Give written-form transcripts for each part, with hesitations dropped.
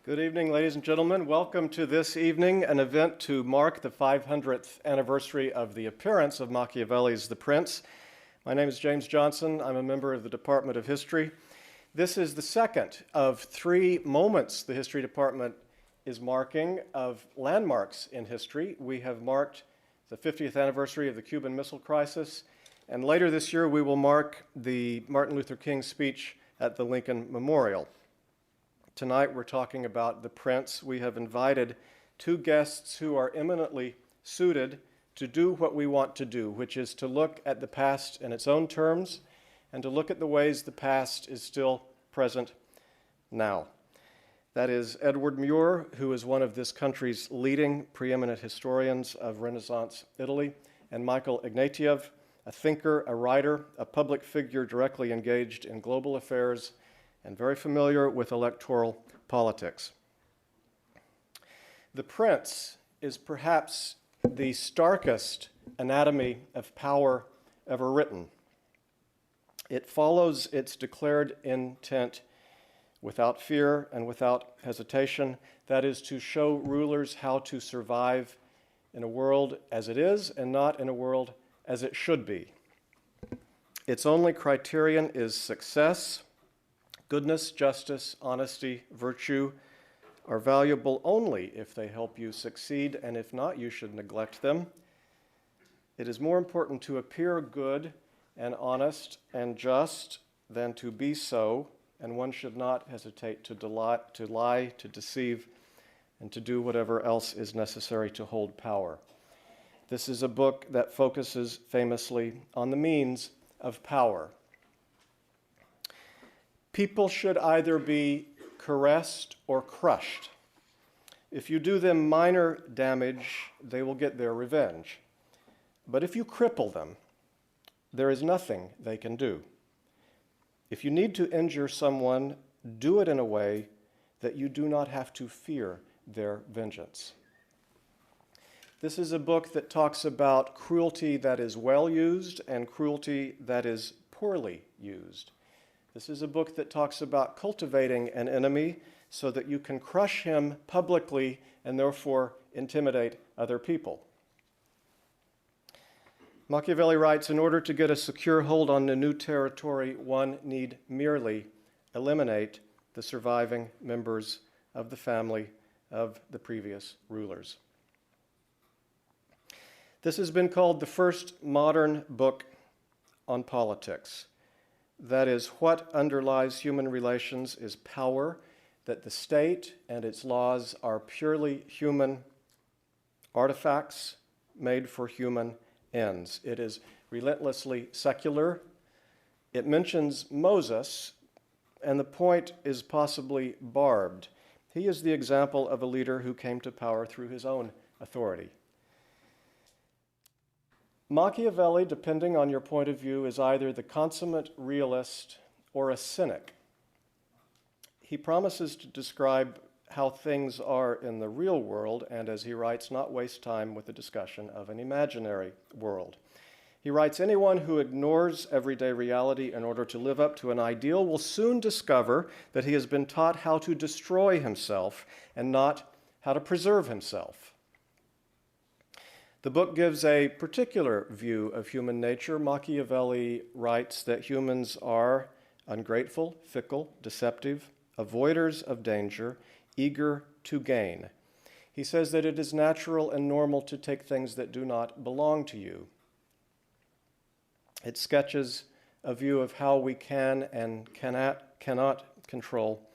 Good evening, ladies and gentlemen. Welcome to this evening, an event to mark the 500th anniversary of the appearance of Machiavelli's The Prince. My name is James Johnson. I'm a member of the Department of History. This is the second of three moments the History Department is marking of landmarks in history. We have marked the 50th anniversary of the Cuban Missile Crisis, and later this year we will mark the Martin Luther King speech at the Lincoln Memorial. Tonight we're talking about The Prince. We have invited two guests who are eminently suited to do what we want to do, which is to look at the past in its own terms and to look at the ways the past is still present now. That is Edward Muir, who is one of this country's leading preeminent historians of Renaissance Italy, and Michael Ignatieff, a thinker, a writer, a public figure directly engaged in global affairs and very familiar with electoral politics. The Prince is perhaps the starkest anatomy of power ever written. It follows its declared intent without fear and without hesitation, that is to show rulers how to survive in a world as it is and not in a world as it should be. Its only criterion is success. Goodness, justice, honesty, virtue are valuable only if they help you succeed, and if not, you should neglect them. It is more important to appear good and honest and just than to be so, and one should not hesitate to lie, to deceive, and to do whatever else is necessary to hold power. This is a book that focuses famously on the means of power. People should either be caressed or crushed. If you do them minor damage, they will get their revenge. But if you cripple them, there is nothing they can do. If you need to injure someone, do it in a way that you do not have to fear their vengeance. This is a book that talks about cruelty that is well used and cruelty that is poorly used. This is a book that talks about cultivating an enemy so that you can crush him publicly and therefore intimidate other people. Machiavelli writes, in order to get a secure hold on a new territory, one need merely eliminate the surviving members of the family of the previous rulers. This has been called the first modern book on politics. That is, what underlies human relations is power, that the state and its laws are purely human artifacts made for human ends. It is relentlessly secular. It mentions Moses, and the point is possibly barbed. He is the example of a leader who came to power through his own authority. Machiavelli, depending on your point of view, is either the consummate realist or a cynic. He promises to describe how things are in the real world and, as he writes, not waste time with the discussion of an imaginary world. He writes, anyone who ignores everyday reality in order to live up to an ideal will soon discover that he has been taught how to destroy himself and not how to preserve himself. The book gives a particular view of human nature. Machiavelli writes that humans are ungrateful, fickle, deceptive, avoiders of danger, eager to gain. He says that it is natural and normal to take things that do not belong to you. It sketches a view of how we can and cannot control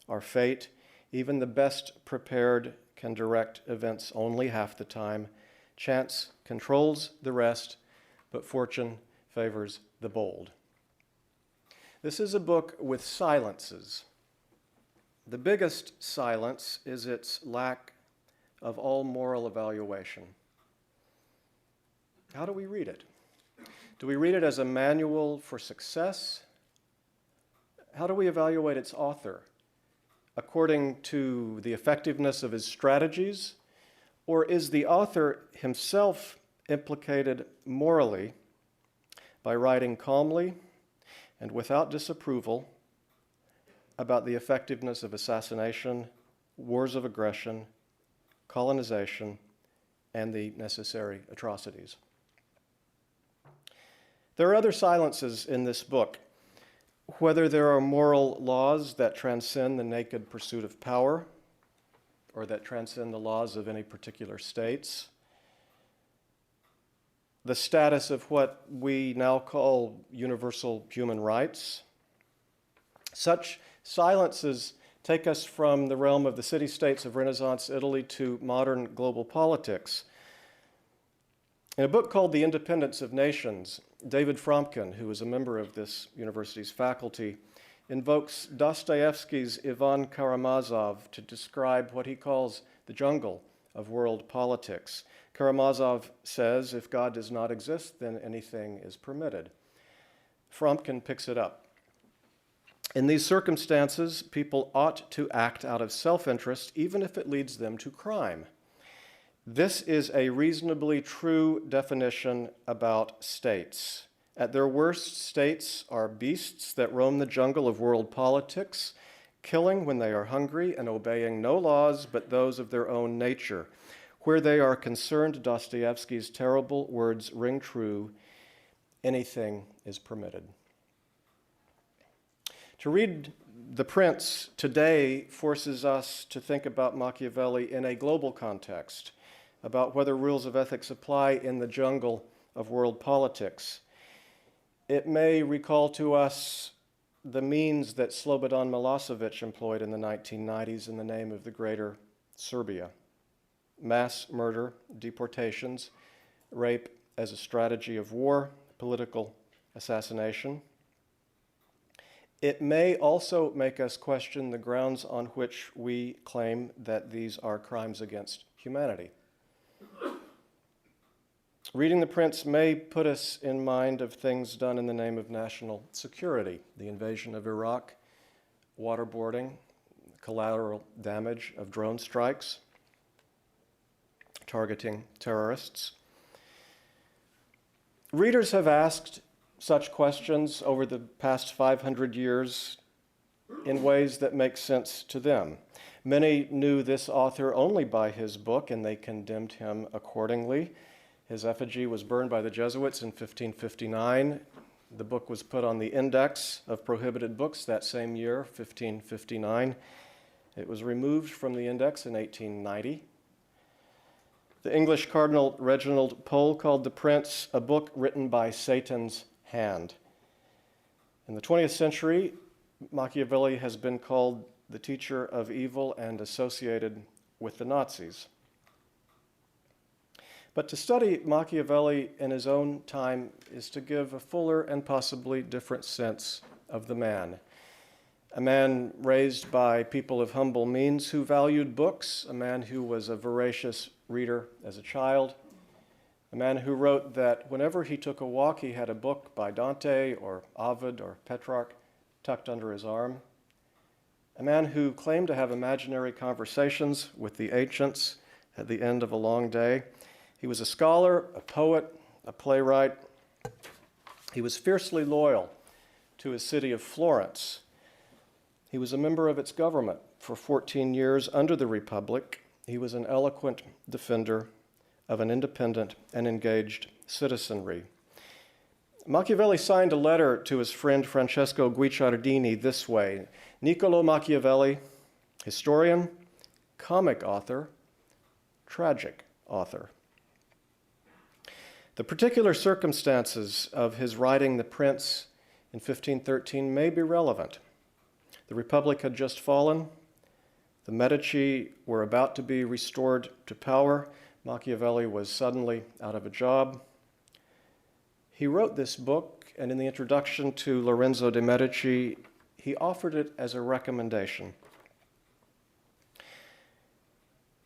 our fate. Even the best prepared can direct events only half the time. Chance controls the rest, but fortune favors the bold. This is a book with silences. The biggest silence is its lack of all moral evaluation. How do we read it? Do we read it as a manual for success? How do we evaluate its author? According to the effectiveness of his strategies? Or is the author himself implicated morally by writing calmly and without disapproval about the effectiveness of assassination wars of aggression, colonization, and the necessary atrocities. There are other silences in this book. Whether there are moral laws that transcend the naked pursuit of power, or that transcend the laws of any particular states, the status of what we now call universal human rights. Such silences take us from the realm of the city-states of Renaissance Italy to modern global politics. In a book called The Independence of Nations, David Fromkin, who is a member of this university's faculty, invokes Dostoevsky's Ivan Karamazov to describe what he calls the jungle of world politics. Karamazov says, if God does not exist, then anything is permitted. Fromkin picks it up. In these circumstances, people ought to act out of self-interest, even if it leads them to crime. This is a reasonably true definition about states. At their worst, states are beasts that roam the jungle of world politics, killing when they are hungry and obeying no laws but those of their own nature. Where they are concerned, Dostoevsky's terrible words ring true: anything is permitted. To read The Prince today forces us to think about Machiavelli in a global context, about whether rules of ethics apply in the jungle of world politics. It may recall to us the means that Slobodan Milosevic employed in the 1990s in the name of the greater Serbia. Mass murder, deportations, rape as a strategy of war, political assassination. It may also make us question the grounds on which we claim that these are crimes against humanity. Reading The Prince may put us in mind of things done in the name of national security, the invasion of Iraq, waterboarding, collateral damage of drone strikes, targeting terrorists. Readers have asked such questions over the past 500 years in ways that make sense to them. Many knew this author only by his book, and they condemned him accordingly. His effigy was burned by the Jesuits in 1559. The book was put on the index of prohibited books that same year, 1559. It was removed from the index in 1890. The English Cardinal Reginald Pole called The Prince a book written by Satan's hand. In the 20th century, Machiavelli has been called the teacher of evil and associated with the Nazis. But to study Machiavelli in his own time is to give a fuller and possibly different sense of the man. A man raised by people of humble means who valued books, a man who was a voracious reader as a child, a man who wrote that whenever he took a walk, he had a book by Dante or Ovid or Petrarch tucked under his arm, a man who claimed to have imaginary conversations with the ancients at the end of a long day. He was a scholar, a poet, a playwright. He was fiercely loyal to his city of Florence. He was a member of its government for 14 years under the Republic. He was an eloquent defender of an independent and engaged citizenry. Machiavelli signed a letter to his friend Francesco Guicciardini this way: Niccolò Machiavelli, historian, comic author, tragic author. The particular circumstances of his writing The Prince in 1513 may be relevant. The Republic had just fallen. The Medici were about to be restored to power. Machiavelli was suddenly out of a job. He wrote this book, and in the introduction to Lorenzo de' Medici, he offered it as a recommendation.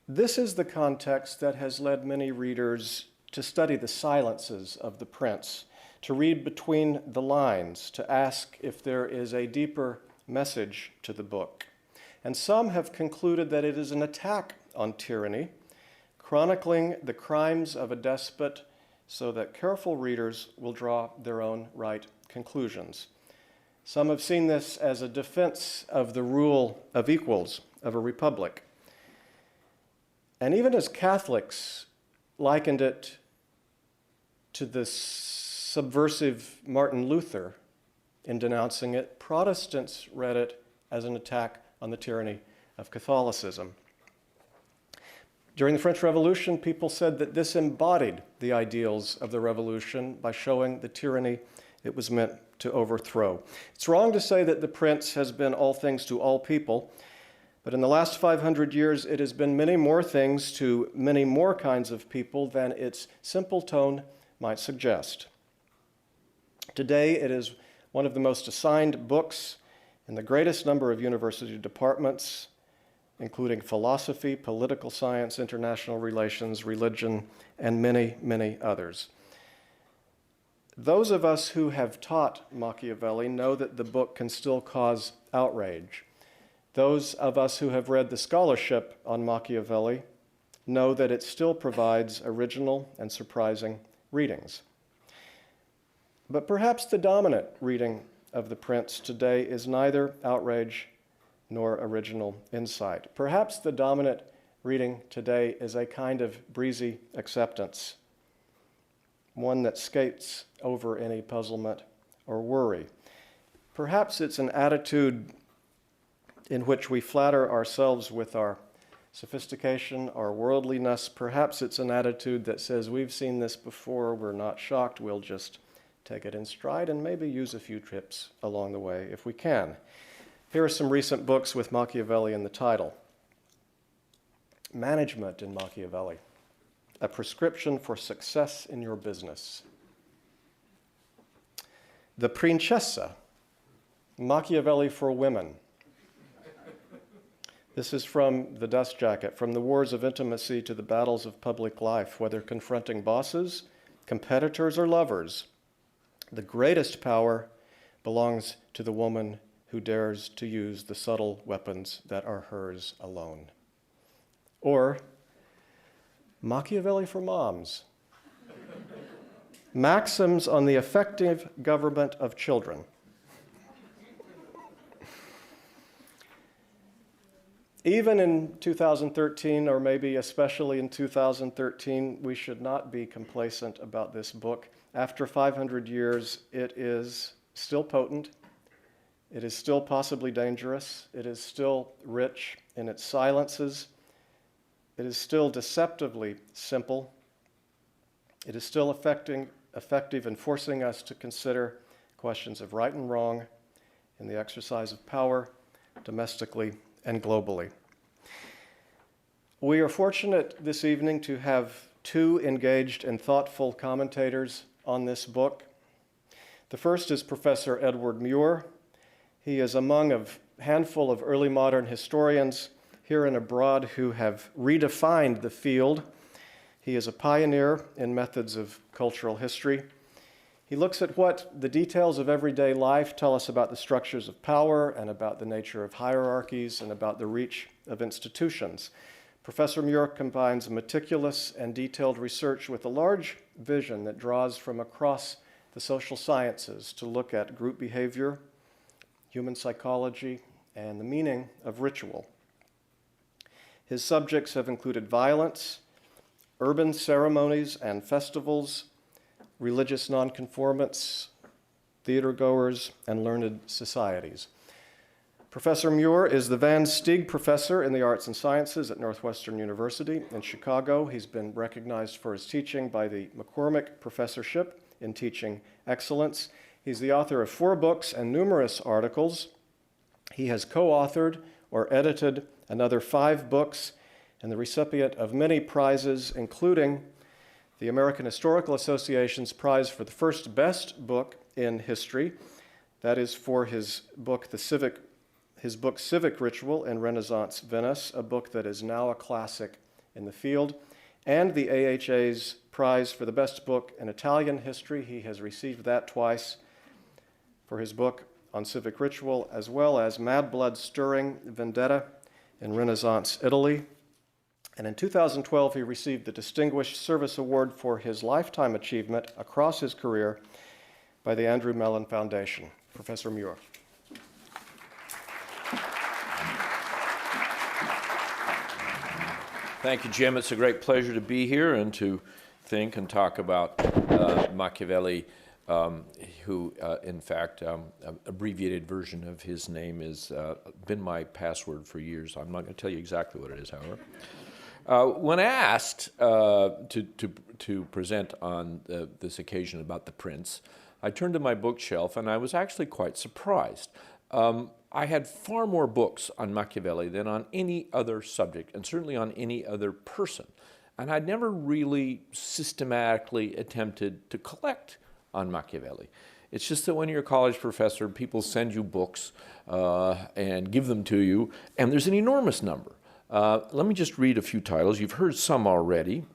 This is the context that has led many readers to study the silences of The Prince, to read between the lines, to ask if there is a deeper message to the book. And some have concluded that it is an attack on tyranny, chronicling the crimes of a despot so that careful readers will draw their own right conclusions. Some have seen this as a defense of the rule of equals of a republic, And even as Catholics likened it to the subversive Martin Luther in denouncing it, Protestants read it as an attack on the tyranny of Catholicism. During the French Revolution, people said that this embodied the ideals of the revolution by showing the tyranny it was meant to overthrow. It's wrong to say that the Prince has been all things to all people, but in the last 500 years, it has been many more things to many more kinds of people than its simple tone might suggest. Today, it is one of the most assigned books in the greatest number of university departments, including philosophy, political science, international relations, religion, and many, many others. Those of us who have taught Machiavelli know that the book can still cause outrage. Those of us who have read the scholarship on Machiavelli know that it still provides original and surprising readings. But perhaps the dominant reading of The Prince today is neither outrage nor original insight. Perhaps the dominant reading today is a kind of breezy acceptance, one that skates over any puzzlement or worry. Perhaps it's an attitude in which we flatter ourselves with our sophistication, our worldliness. Perhaps it's an attitude that says, we've seen this before, we're not shocked, we'll just take it in stride and maybe use a few tips along the way if we can. Here are some recent books with Machiavelli in the title. Management in Machiavelli, a prescription for success in your business. The Principessa, Machiavelli for Women. This is from The Dust Jacket, from the wars of intimacy to the battles of public life, whether confronting bosses, competitors, or lovers. The greatest power belongs to the woman who dares to use the subtle weapons that are hers alone. Or Machiavelli for Moms. Maxims on the effective government of children. Even in 2013, or maybe especially in 2013, we should not be complacent about this book. After 500 years, it is still potent. It is still possibly dangerous. It is still rich in its silences. It is still deceptively simple. It is still effective in forcing us to consider questions of right and wrong in the exercise of power, domestically and globally. We are fortunate this evening to have two engaged and thoughtful commentators on this book. The first is Professor Edward Muir. He is among a handful of early modern historians here and abroad who have redefined the field. He is a pioneer in methods of cultural history. He looks at what the details of everyday life tell us about the structures of power and about the nature of hierarchies and about the reach of institutions. Professor Muir combines meticulous and detailed research with a large vision that draws from across the social sciences to look at group behavior, human psychology, and the meaning of ritual. His subjects have included violence, urban ceremonies and festivals, religious nonconformance, theatergoers, and learned societies. Professor Muir is the Van Steeg Professor in the Arts and Sciences at Northwestern University in Chicago. He's been recognized for his teaching by the McCormick Professorship in Teaching Excellence. He's the author of 4 books and numerous articles. He has co-authored or edited another 5 books and the recipient of many prizes, including the American Historical Association's prize for the first best book in history. That is for his book Civic Ritual in Renaissance Venice, a book that is now a classic in the field, and the AHA's prize for the best book in Italian history. He has received that twice for his book on civic ritual, as well as Mad Blood Stirring Vendetta in Renaissance Italy. And in 2012, he received the Distinguished Service Award for his lifetime achievement across his career by the Andrew Mellon Foundation. Professor Muir. Thank you, Jim. It's a great pleasure to be here and to think and talk about Machiavelli, who, in fact, abbreviated version of his name has been my password for years. I'm not going to tell you exactly what it is, however. When asked to present on this occasion about the Prince, I turned to my bookshelf and I was actually quite surprised. I had far more books on Machiavelli than on any other subject, and certainly on any other person. And I'd never really systematically attempted to collect on Machiavelli. It's just that when you're a college professor, people send you books and give them to you, and there's an enormous number. Let me just read a few titles. You've heard some already.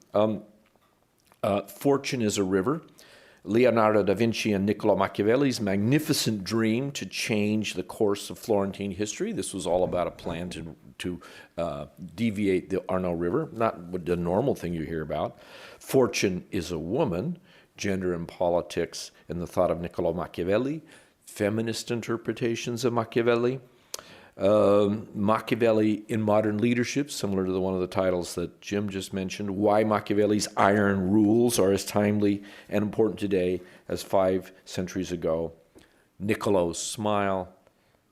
Fortune is a River, Leonardo da Vinci and Niccolo Machiavelli's magnificent dream to change the course of Florentine history. This was all about a plan to deviate the Arno River, not the normal thing you hear about. Fortune is a Woman, Gender and Politics and the Thought of Niccolo Machiavelli, Feminist Interpretations of Machiavelli, Machiavelli in Modern Leadership, similar to one of the titles that Jim just mentioned, Why Machiavelli's Iron Rules Are as Timely and Important Today as 5 centuries ago, Niccolo's Smile,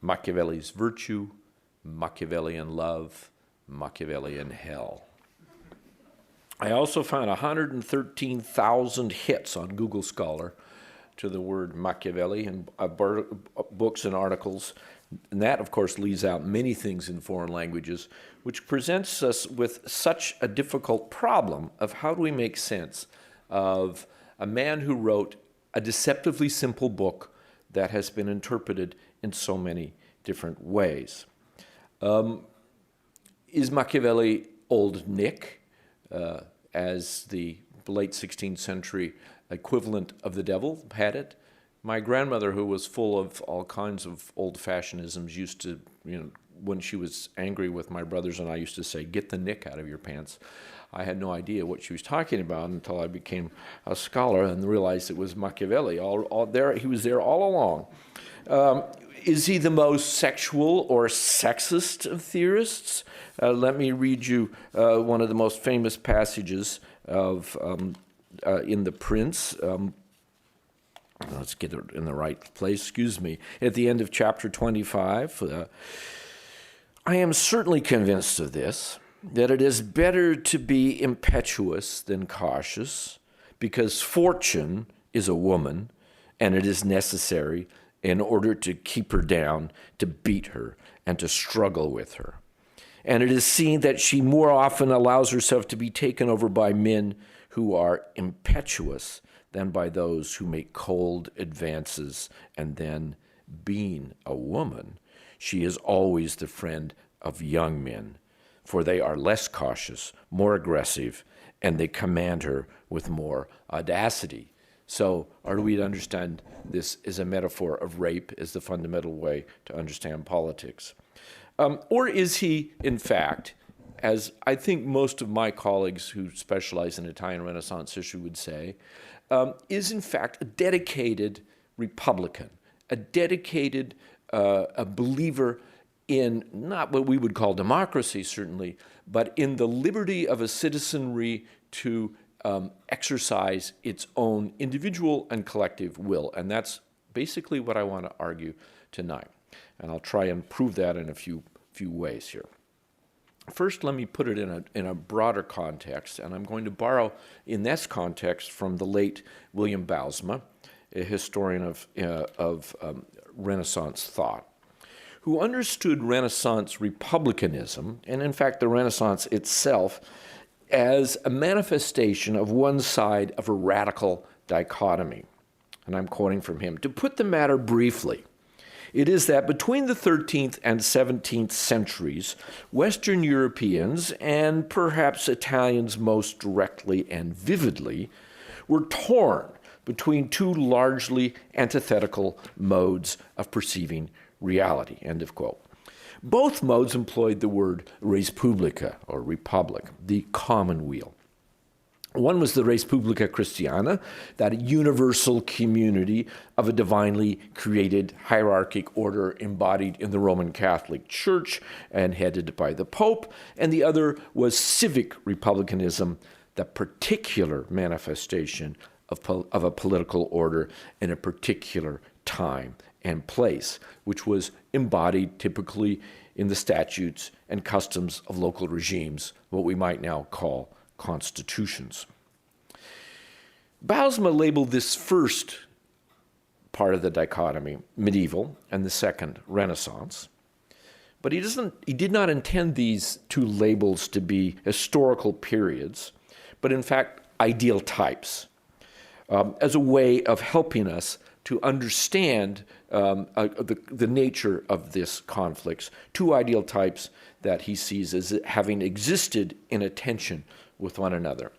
Machiavelli's Virtue, Machiavelli in Love, Machiavelli in Hell. I also found 113,000 hits on Google Scholar to the word Machiavelli in books and articles. And that, of course, leaves out many things in foreign languages, which presents us with such a difficult problem of how do we make sense of a man who wrote a deceptively simple book that has been interpreted in so many different ways. Is Machiavelli Old Nick, as the late 16th century equivalent of the devil had it? My grandmother, who was full of all kinds of old-fashionisms, used to, when she was angry with my brothers and I, used to say, "Get the nick out of your pants." I had no idea what she was talking about until I became a scholar and realized it was Machiavelli. He was there all along. Is he the most sexual or sexist of theorists? Let me read you one of the most famous passages of in The Prince. Let's get it in the right place, excuse me. At the end of chapter 25, I am certainly convinced of this, that it is better to be impetuous than cautious, because fortune is a woman, and it is necessary in order to keep her down, to beat her, and to struggle with her. And it is seen that she more often allows herself to be taken over by men who are impetuous than by those who make cold advances, and then, being a woman, she is always the friend of young men, for they are less cautious, more aggressive, and they command her with more audacity. So, are we to understand this as a metaphor of rape as the fundamental way to understand politics? Or is he, in fact, as I think most of my colleagues who specialize in Italian Renaissance history would say, is in fact a dedicated Republican, a dedicated a believer in not what we would call democracy, certainly, but in the liberty of a citizenry to exercise its own individual and collective will. And that's basically what I want to argue tonight. And I'll try and prove that in a few ways here. First, let me put it in a broader context, and I'm going to borrow in this context from the late William Bousma, a historian of Renaissance thought, who understood Renaissance republicanism, and in fact the Renaissance itself, as a manifestation of one side of a radical dichotomy. And I'm quoting from him. To put the matter briefly, it is that between the 13th and 17th centuries, Western Europeans, and perhaps Italians most directly and vividly, were torn between two largely antithetical modes of perceiving reality, end of quote. Both modes employed the word res publica, or republic, the commonweal. One was the res publica Christiana, that universal community of a divinely created hierarchic order embodied in the Roman Catholic Church and headed by the Pope. And the other was civic republicanism, the particular manifestation of a political order in a particular time and place, which was embodied typically in the statutes and customs of local regimes, what we might now call constitutions. Bijlsma labeled this first part of the dichotomy medieval and the second Renaissance, but he did not intend these two labels to be historical periods, but in fact ideal types, as a way of helping us to understand the nature of this conflicts, two ideal types that he sees as having existed in a tension with one another.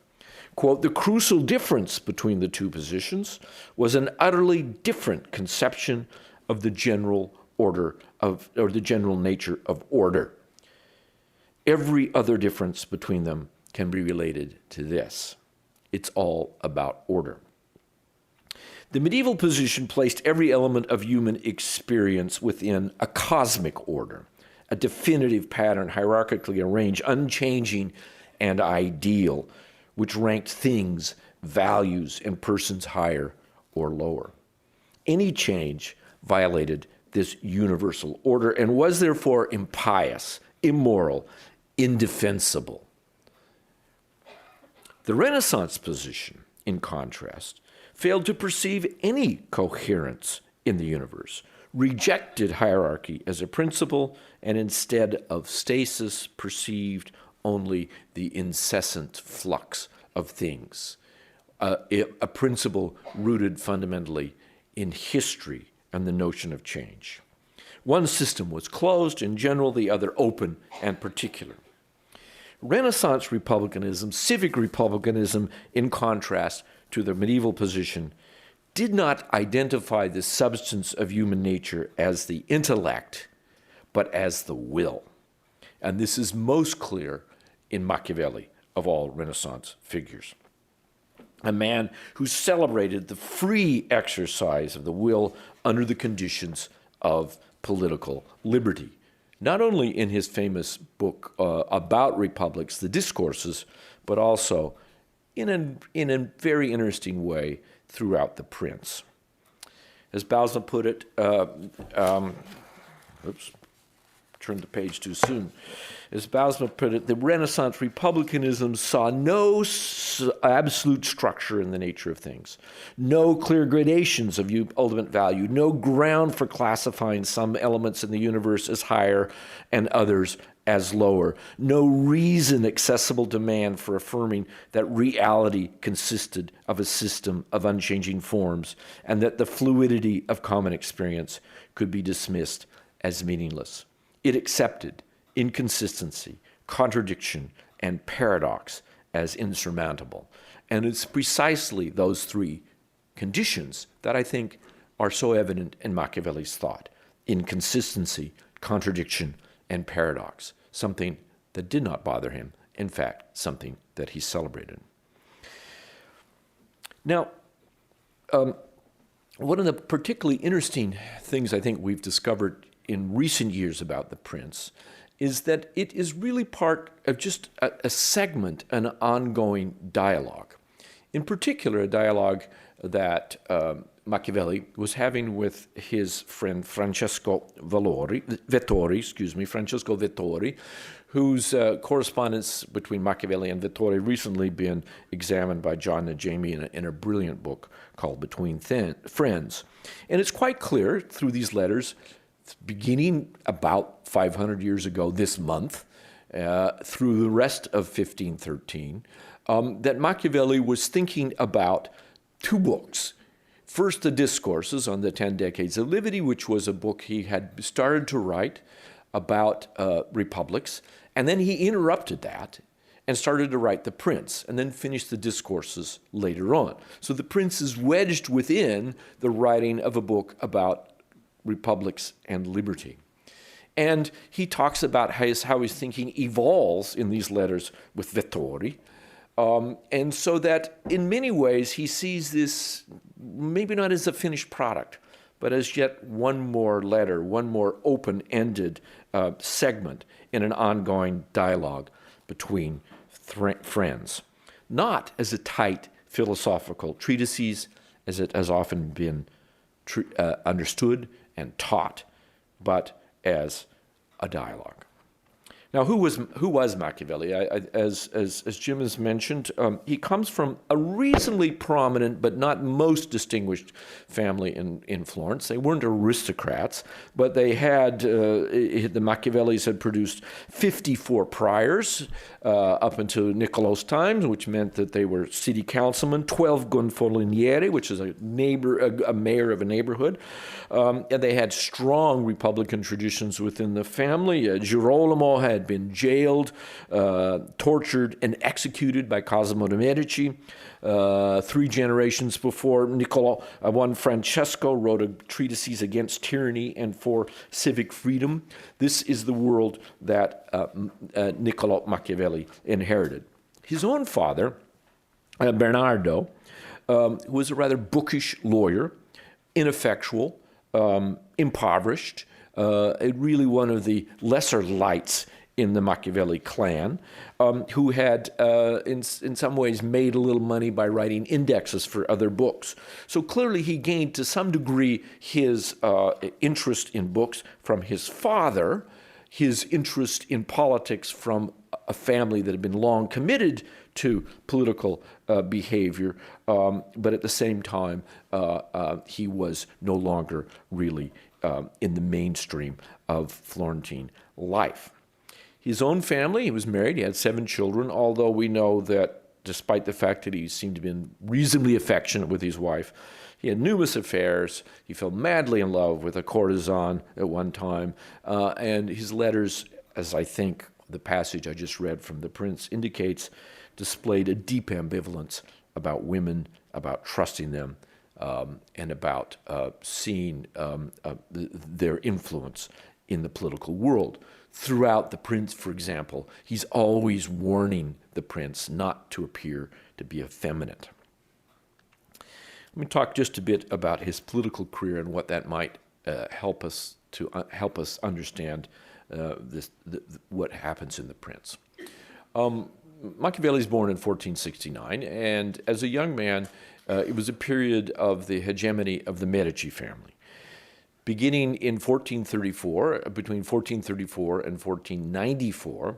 Quote, the crucial difference between the two positions was an utterly different conception of the general order or the general nature of order. Every other difference between them can be related to this. It's all about order. The medieval position placed every element of human experience within a cosmic order, a definitive pattern, hierarchically arranged, unchanging, and ideal, which ranked things, values, and persons higher or lower. Any change violated this universal order and was therefore impious, immoral, indefensible. The Renaissance position, in contrast, failed to perceive any coherence in the universe, rejected hierarchy as a principle, and instead of stasis perceived only the incessant flux of things, a principle rooted fundamentally in history and the notion of change. One system was closed in general, the other open and particular. Renaissance republicanism, civic republicanism, in contrast to the medieval position, did not identify the substance of human nature as the intellect, but as the will. And this is most clear in Machiavelli, of all Renaissance figures. A man who celebrated the free exercise of the will under the conditions of political liberty, not only in his famous book about republics, The Discourses, but also in a very interesting way throughout The Prince. As Bijlsma put it, turned the page too soon. As Bijlsma put it, the Renaissance republicanism saw no absolute structure in the nature of things, no clear gradations of ultimate value, no ground for classifying some elements in the universe as higher and others as lower, no reason accessible to man for affirming that reality consisted of a system of unchanging forms and that the fluidity of common experience could be dismissed as meaningless. It accepted inconsistency, contradiction, and paradox as insurmountable. And it's precisely those three conditions that I think are so evident in Machiavelli's thought: inconsistency, contradiction, and paradox, something that did not bother him, in fact, something that he celebrated. Now, one of the particularly interesting things I think we've discovered in recent years about The Prince is that it is really part of just a segment, an ongoing dialogue. In particular, a dialogue that Machiavelli was having with his friend Francesco Vettori, whose correspondence between Machiavelli and Vettori recently been examined by John Najami in a brilliant book called Between Friends. And it's quite clear through these letters, beginning about 500 years ago this month, through the rest of 1513, that Machiavelli was thinking about two books. First, the Discourses on the 10 Decades of Liberty, which was a book he had started to write about republics, and then he interrupted that and started to write The Prince, and then finished the Discourses later on. So The Prince is wedged within the writing of a book about republics and liberty. And he talks about how his thinking evolves in these letters with Vettori, And so that in many ways he sees this maybe not as a finished product, but as yet one more letter, one more open-ended segment in an ongoing dialogue between friends. Not as a tight philosophical treatise, as it has often been understood and taught, but as a dialogue. Now, who was Machiavelli? As Jim has mentioned, he comes from a reasonably prominent but not most distinguished family in Florence. They weren't aristocrats, but they had, the Machiavellis had produced 54 priors up until Niccolo's times, which meant that they were city councilmen, 12 gonfalonieri, which is a mayor of a neighborhood, and they had strong Republican traditions within the family. Girolamo had been jailed, tortured, and executed by Cosimo de' Medici. 3 generations before, Niccolo, one Francesco, wrote a treatise against tyranny and for civic freedom. This is the world that Niccolo Machiavelli inherited. His own father, Bernardo, who was a rather bookish lawyer, ineffectual, impoverished, really one of the lesser lights in the Machiavelli clan, who had, in some ways, made a little money by writing indexes for other books. So clearly he gained, to some degree, his interest in books from his father, his interest in politics from a family that had been long committed to political behavior, but at the same time, he was no longer really in the mainstream of Florentine life. His own family, he was married, he had 7 children, although we know that despite the fact that he seemed to have been reasonably affectionate with his wife, he had numerous affairs. He fell madly in love with a courtesan at one time, and his letters, as I think the passage I just read from the Prince indicates, displayed a deep ambivalence about women, about trusting them, and about seeing their influence in the political world. Throughout the Prince, for example, he's always warning the Prince not to appear to be effeminate. Let me talk just a bit about his political career and what that might help us understand what happens in the Prince. Machiavelli is born in 1469, and as a young man, it was a period of the hegemony of the Medici family. Beginning in 1434, between 1434 and 1494,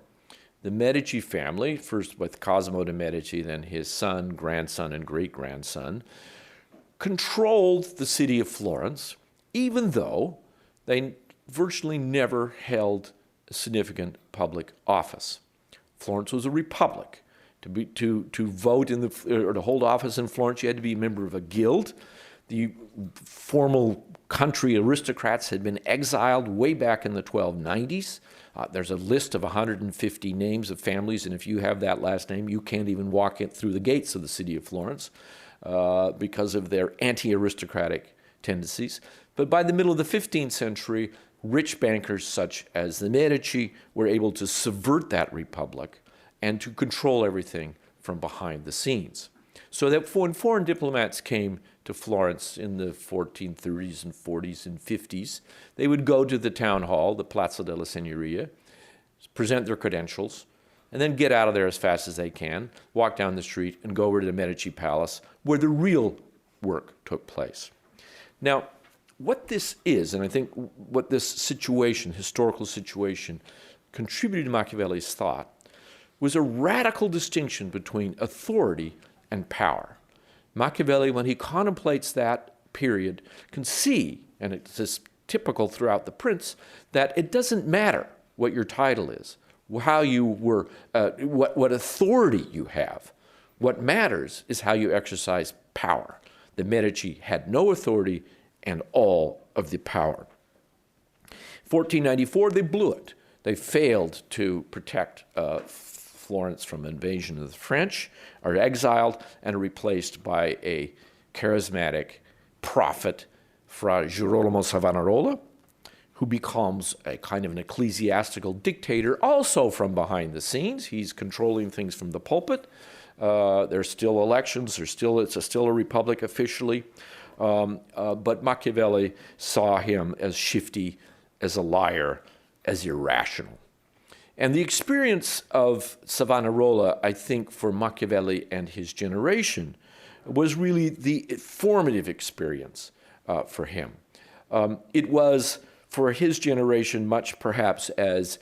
the Medici family, first with Cosimo de' Medici, then his son, grandson, and great-grandson, controlled the city of Florence, even though they virtually never held a significant public office. Florence was a republic. To vote in or to hold office in Florence, you had to be a member of a guild. The formal country aristocrats had been exiled way back in the 1290s. There's a list of 150 names of families, and if you have that last name, you can't even walk in through the gates of the city of Florence because of their anti-aristocratic tendencies. But by the middle of the 15th century, rich bankers such as the Medici were able to subvert that republic and to control everything from behind the scenes. So that when foreign diplomats came to Florence in the 1430s and 40s and 50s, they would go to the town hall, the Piazza della Signoria, present their credentials, and then get out of there as fast as they can, walk down the street, and go over to the Medici Palace, where the real work took place. Now, what this is, and I think what this situation, historical situation, contributed to Machiavelli's thought, was a radical distinction between authority and power. Machiavelli, when he contemplates that period, can see, and it's typical throughout The Prince, that it doesn't matter what your title is, how you were, what authority you have. What matters is how you exercise power. The Medici had no authority and all of the power. 1494, they blew it. They failed to protect Florence from invasion of the French, are exiled and are replaced by a charismatic prophet, Fra Girolamo Savonarola, who becomes a kind of an ecclesiastical dictator, also from behind the scenes. He's controlling things from the pulpit, There's still elections. It's still a republic officially. But Machiavelli saw him as shifty, as a liar, as irrational. And the experience of Savonarola, I think, for Machiavelli and his generation was really the formative experience for him. It was, for his generation, much perhaps as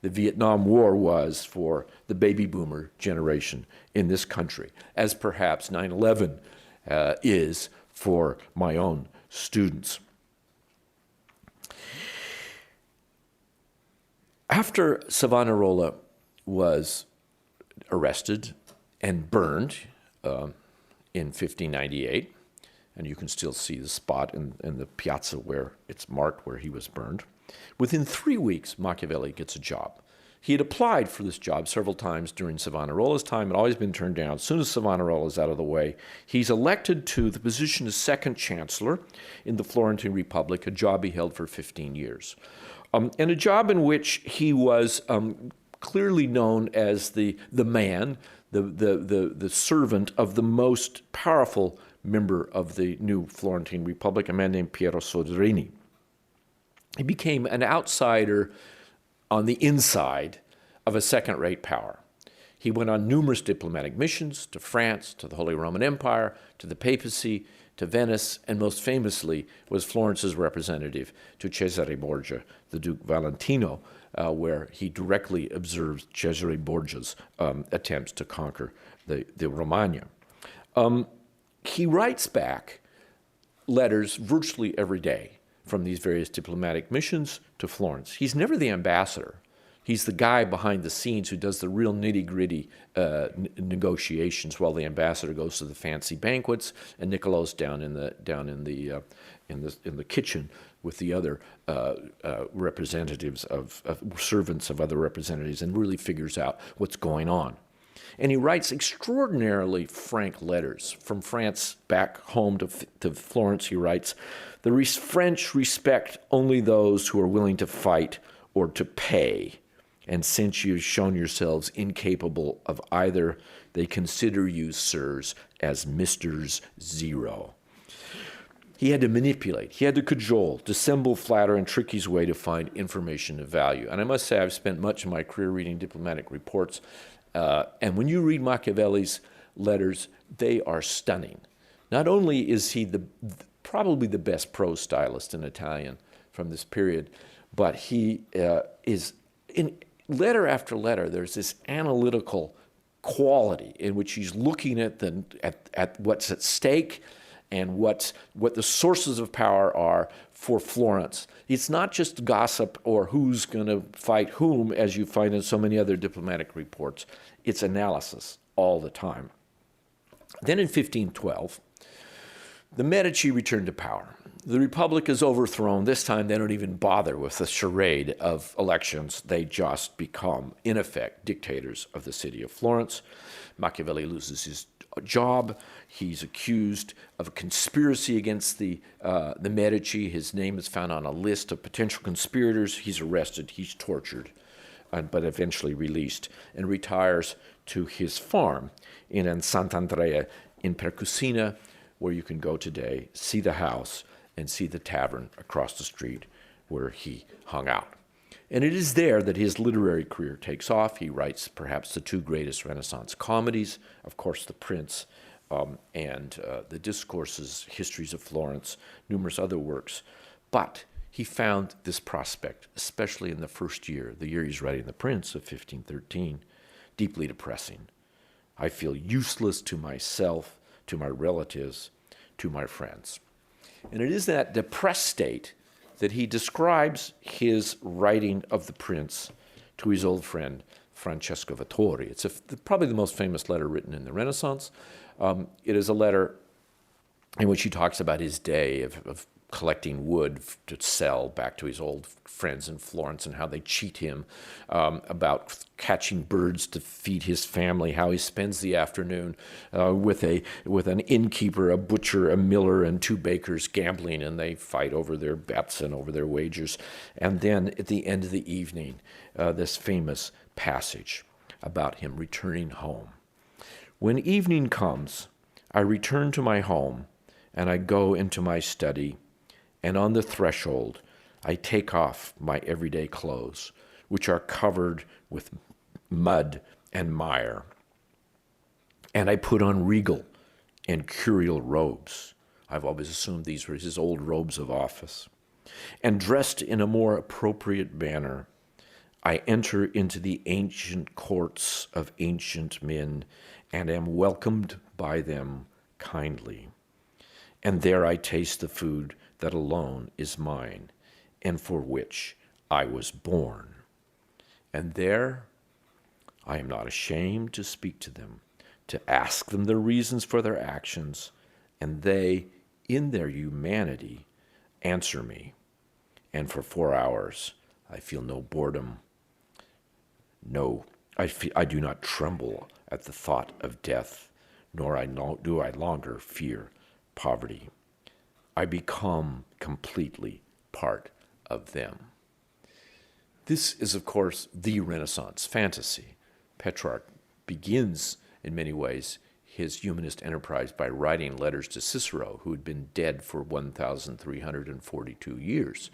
the Vietnam War was for the baby boomer generation in this country, as perhaps 9/11 is for my own students. After Savonarola was arrested and burned in 1598, and you can still see the spot in the piazza where it's marked where he was burned, within 3 weeks, Machiavelli gets a job. He had applied for this job several times during Savonarola's time and always been turned down. As soon as Savonarola is out of the way, he's elected to the position of second chancellor in the Florentine Republic, a job he held for 15 years. And a job in which he was clearly known as the man, the servant of the most powerful member of the new Florentine Republic, a man named Piero Soderini. He became an outsider on the inside of a second-rate power. He went on numerous diplomatic missions to France, to the Holy Roman Empire, to the papacy, to Venice, and most famously was Florence's representative to Cesare Borgia, the Duke Valentino, where he directly observed Cesare Borgia's attempts to conquer the Romagna. He writes back letters virtually every day from these various diplomatic missions to Florence. He's never the ambassador. He's the guy behind the scenes who does the real nitty-gritty negotiations while the ambassador goes to the fancy banquets and Niccolo's down in the kitchen with the other representatives of servants of other representatives and really figures out what's going on. And he writes extraordinarily frank letters. From France back home to Florence, he writes, "The French respect only those who are willing to fight or to pay. And since you've shown yourselves incapable of either, they consider you, sirs, as Misters Zero." He had to manipulate, he had to cajole, dissemble, flatter, and trick his way to find information of value. And I must say, I've spent much of my career reading diplomatic reports, and when you read Machiavelli's letters, they are stunning. Not only is he probably the best prose stylist in Italian from this period, but he is, in letter after letter, there's this analytical quality in which he's looking at what's at stake and what the sources of power are for Florence. It's not just gossip or who's going to fight whom, as you find in so many other diplomatic reports. It's analysis all the time. Then in 1512, the Medici return to power. The Republic is overthrown. This time they don't even bother with the charade of elections. They just become, in effect, dictators of the city of Florence. Machiavelli loses his job. He's accused of a conspiracy against the Medici. His name is found on a list of potential conspirators. He's arrested. He's tortured, but eventually released, and retires to his farm in Sant'Andrea in Percusina, where you can go today, see the house, and see the tavern across the street where he hung out. And it is there that his literary career takes off. He writes perhaps the two greatest Renaissance comedies, of course, The Prince and the Discourses, Histories of Florence, numerous other works. But he found this prospect, especially in the first year, the year he's writing The Prince of 1513, deeply depressing. I feel useless to myself, to my relatives, to my friends. And it is that depressed state that he describes his writing of The Prince to his old friend, Francesco Vettori. It's probably the most famous letter written in the Renaissance. It is a letter in which he talks about his day of collecting wood to sell back to his old friends in Florence and how they cheat him, about catching birds to feed his family, how he spends the afternoon with an innkeeper, a butcher, a miller, and two bakers gambling, and they fight over their bets and over their wagers. And then at the end of the evening, this famous passage about him returning home. When evening comes, I return to my home, and I go into my study, and on the threshold, I take off my everyday clothes, which are covered with mud and mire, and I put on regal and curial robes. I've always assumed these were his old robes of office. And dressed in a more appropriate manner, I enter into the ancient courts of ancient men and am welcomed by them kindly. And there I taste the food that alone is mine and for which I was born. And there I am not ashamed to speak to them, to ask them the reasons for their actions, and they, in their humanity, answer me. And for 4 hours, I feel no boredom. No, I do not tremble at the thought of death, nor do I longer fear poverty. I become completely part of them. This is, of course, the Renaissance fantasy. Petrarch begins, in many ways, his humanist enterprise by writing letters to Cicero, who had been dead for 1,342 years.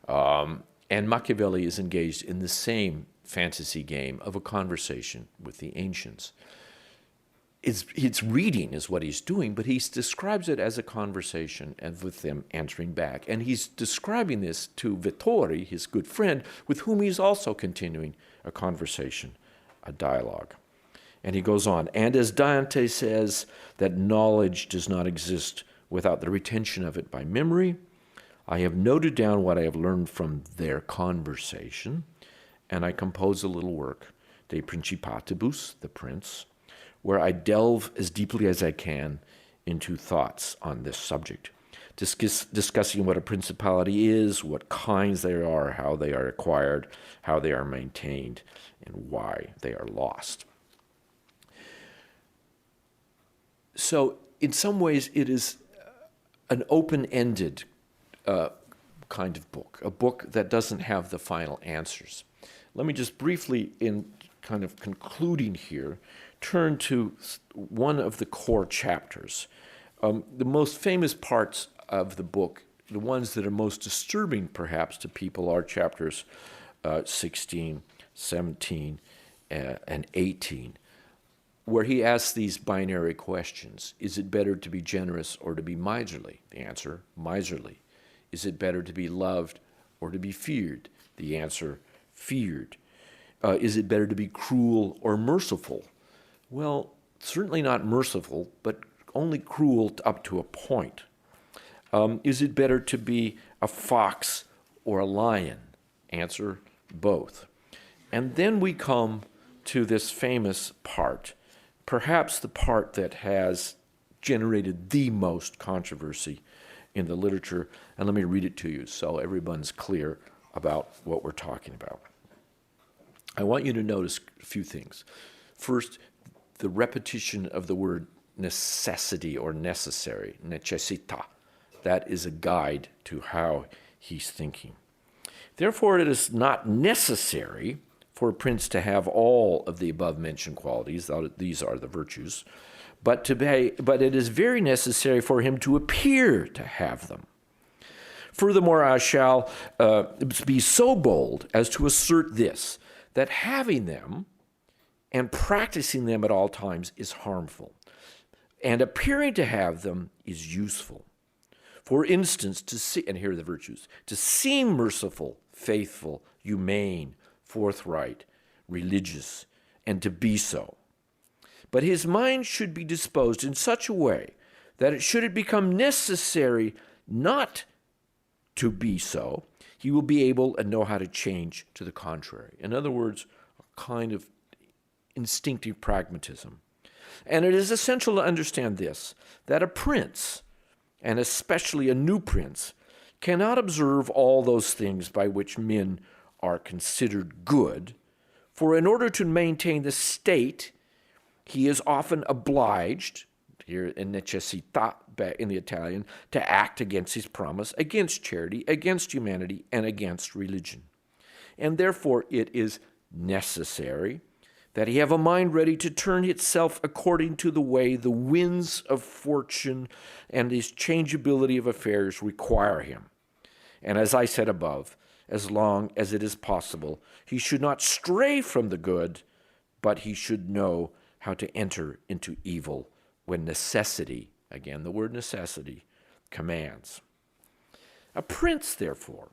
And Machiavelli is engaged in the same fantasy game of a conversation with the ancients. It's reading is what he's doing, but he describes it as a conversation and with them answering back. And he's describing this to Vittori, his good friend, with whom he's also continuing a conversation, a dialogue. And he goes on, and as Dante says that knowledge does not exist without the retention of it by memory, I have noted down what I have learned from their conversation, and I compose a little work, De Principatibus, the Prince, where I delve as deeply as I can into thoughts on this subject, discussing what a principality is, what kinds they are, how they are acquired, how they are maintained, and why they are lost. So in some ways, it is an open-ended kind of book, a book that doesn't have the final answers. Let me just briefly, in kind of concluding here, turn to one of the core chapters. The most famous parts of the book, the ones that are most disturbing perhaps to people, are chapters 16, 17, and 18, where he asks these binary questions. Is it better to be generous or to be miserly? The answer, miserly. Is it better to be loved or to be feared? The answer, feared. Is it better to be cruel or merciful? Well, certainly not merciful, but only cruel up to a point. Is it better to be a fox or a lion? Answer, both. And then we come to this famous part, perhaps the part that has generated the most controversy in the literature. And let me read it to you so everyone's clear about what we're talking about. I want you to notice a few things. First, the repetition of the word necessity or necessary, necessita. That is a guide to how he's thinking. Therefore, it is not necessary for a prince to have all of the above-mentioned qualities, these are the virtues, but it is very necessary for him to appear to have them. Furthermore, I shall be so bold as to assert this, that having them and practicing them at all times is harmful, and appearing to have them is useful. For instance, and here are the virtues, to seem merciful, faithful, humane, forthright, religious, and to be so. But his mind should be disposed in such a way that should it become necessary not to be so, he will be able and know how to change to the contrary. In other words, a kind of instinctive pragmatism. And it is essential to understand this, that a prince, and especially a new prince, cannot observe all those things by which men are considered good, for in order to maintain the state, he is often obliged, here in necessità in the Italian, to act against his promise, against charity, against humanity, and against religion. And therefore it is necessary that he have a mind ready to turn itself according to the way the winds of fortune and his changeability of affairs require him. And as I said above, as long as it is possible, he should not stray from the good, but he should know how to enter into evil when necessity, again the word necessity, commands. A prince, therefore,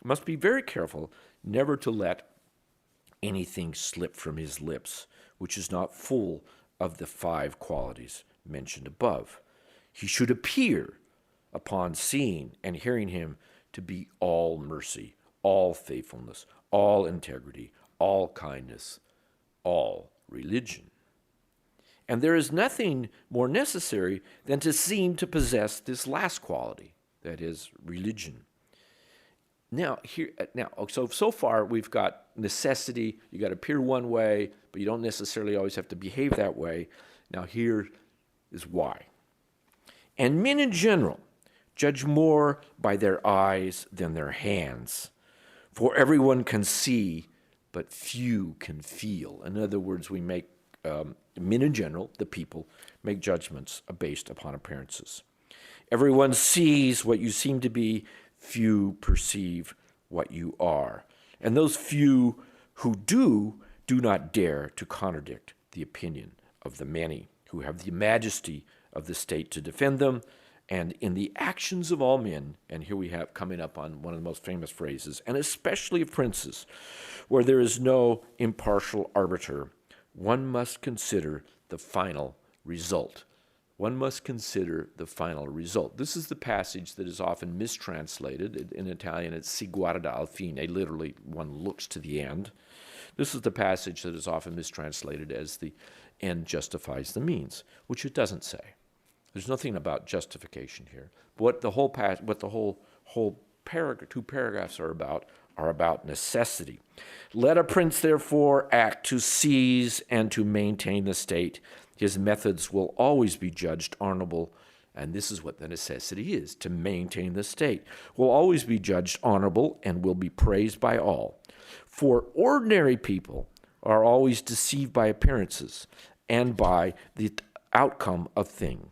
must be very careful never to let anything slip from his lips which is not full of the 5 qualities mentioned above. He should appear, upon seeing and hearing him, to be all mercy, all faithfulness, all integrity, all kindness, all religion. And there is nothing more necessary than to seem to possess this last quality, that is, religion. So far we've got necessity. You got to appear one way, but you don't necessarily always have to behave that way. Now here is why. And men in general judge more by their eyes than their hands, for everyone can see, but few can feel. In other words, we make men in general, the people, make judgments based upon appearances. Everyone sees what you seem to be, few perceive what you are. And those few who do not dare to contradict the opinion of the many, who have the majesty of the state to defend them, and in the actions of all men, and here we have coming up on one of the most famous phrases, and especially of princes, where there is no impartial arbiter, one must consider the final result. One must consider the final result. This is the passage that is often mistranslated. In Italian, it's si guarda al fine, literally, one looks to the end. This is the passage that is often mistranslated as the end justifies the means, which it doesn't say. There's nothing about justification here. But what the whole paragraph, 2 paragraphs are about necessity. Let a prince, therefore, act to seize and to maintain the state. His methods will always be judged honorable, and this is what the necessity is, to maintain the state, will always be judged honorable and will be praised by all. For ordinary people are always deceived by appearances and by the outcome of things.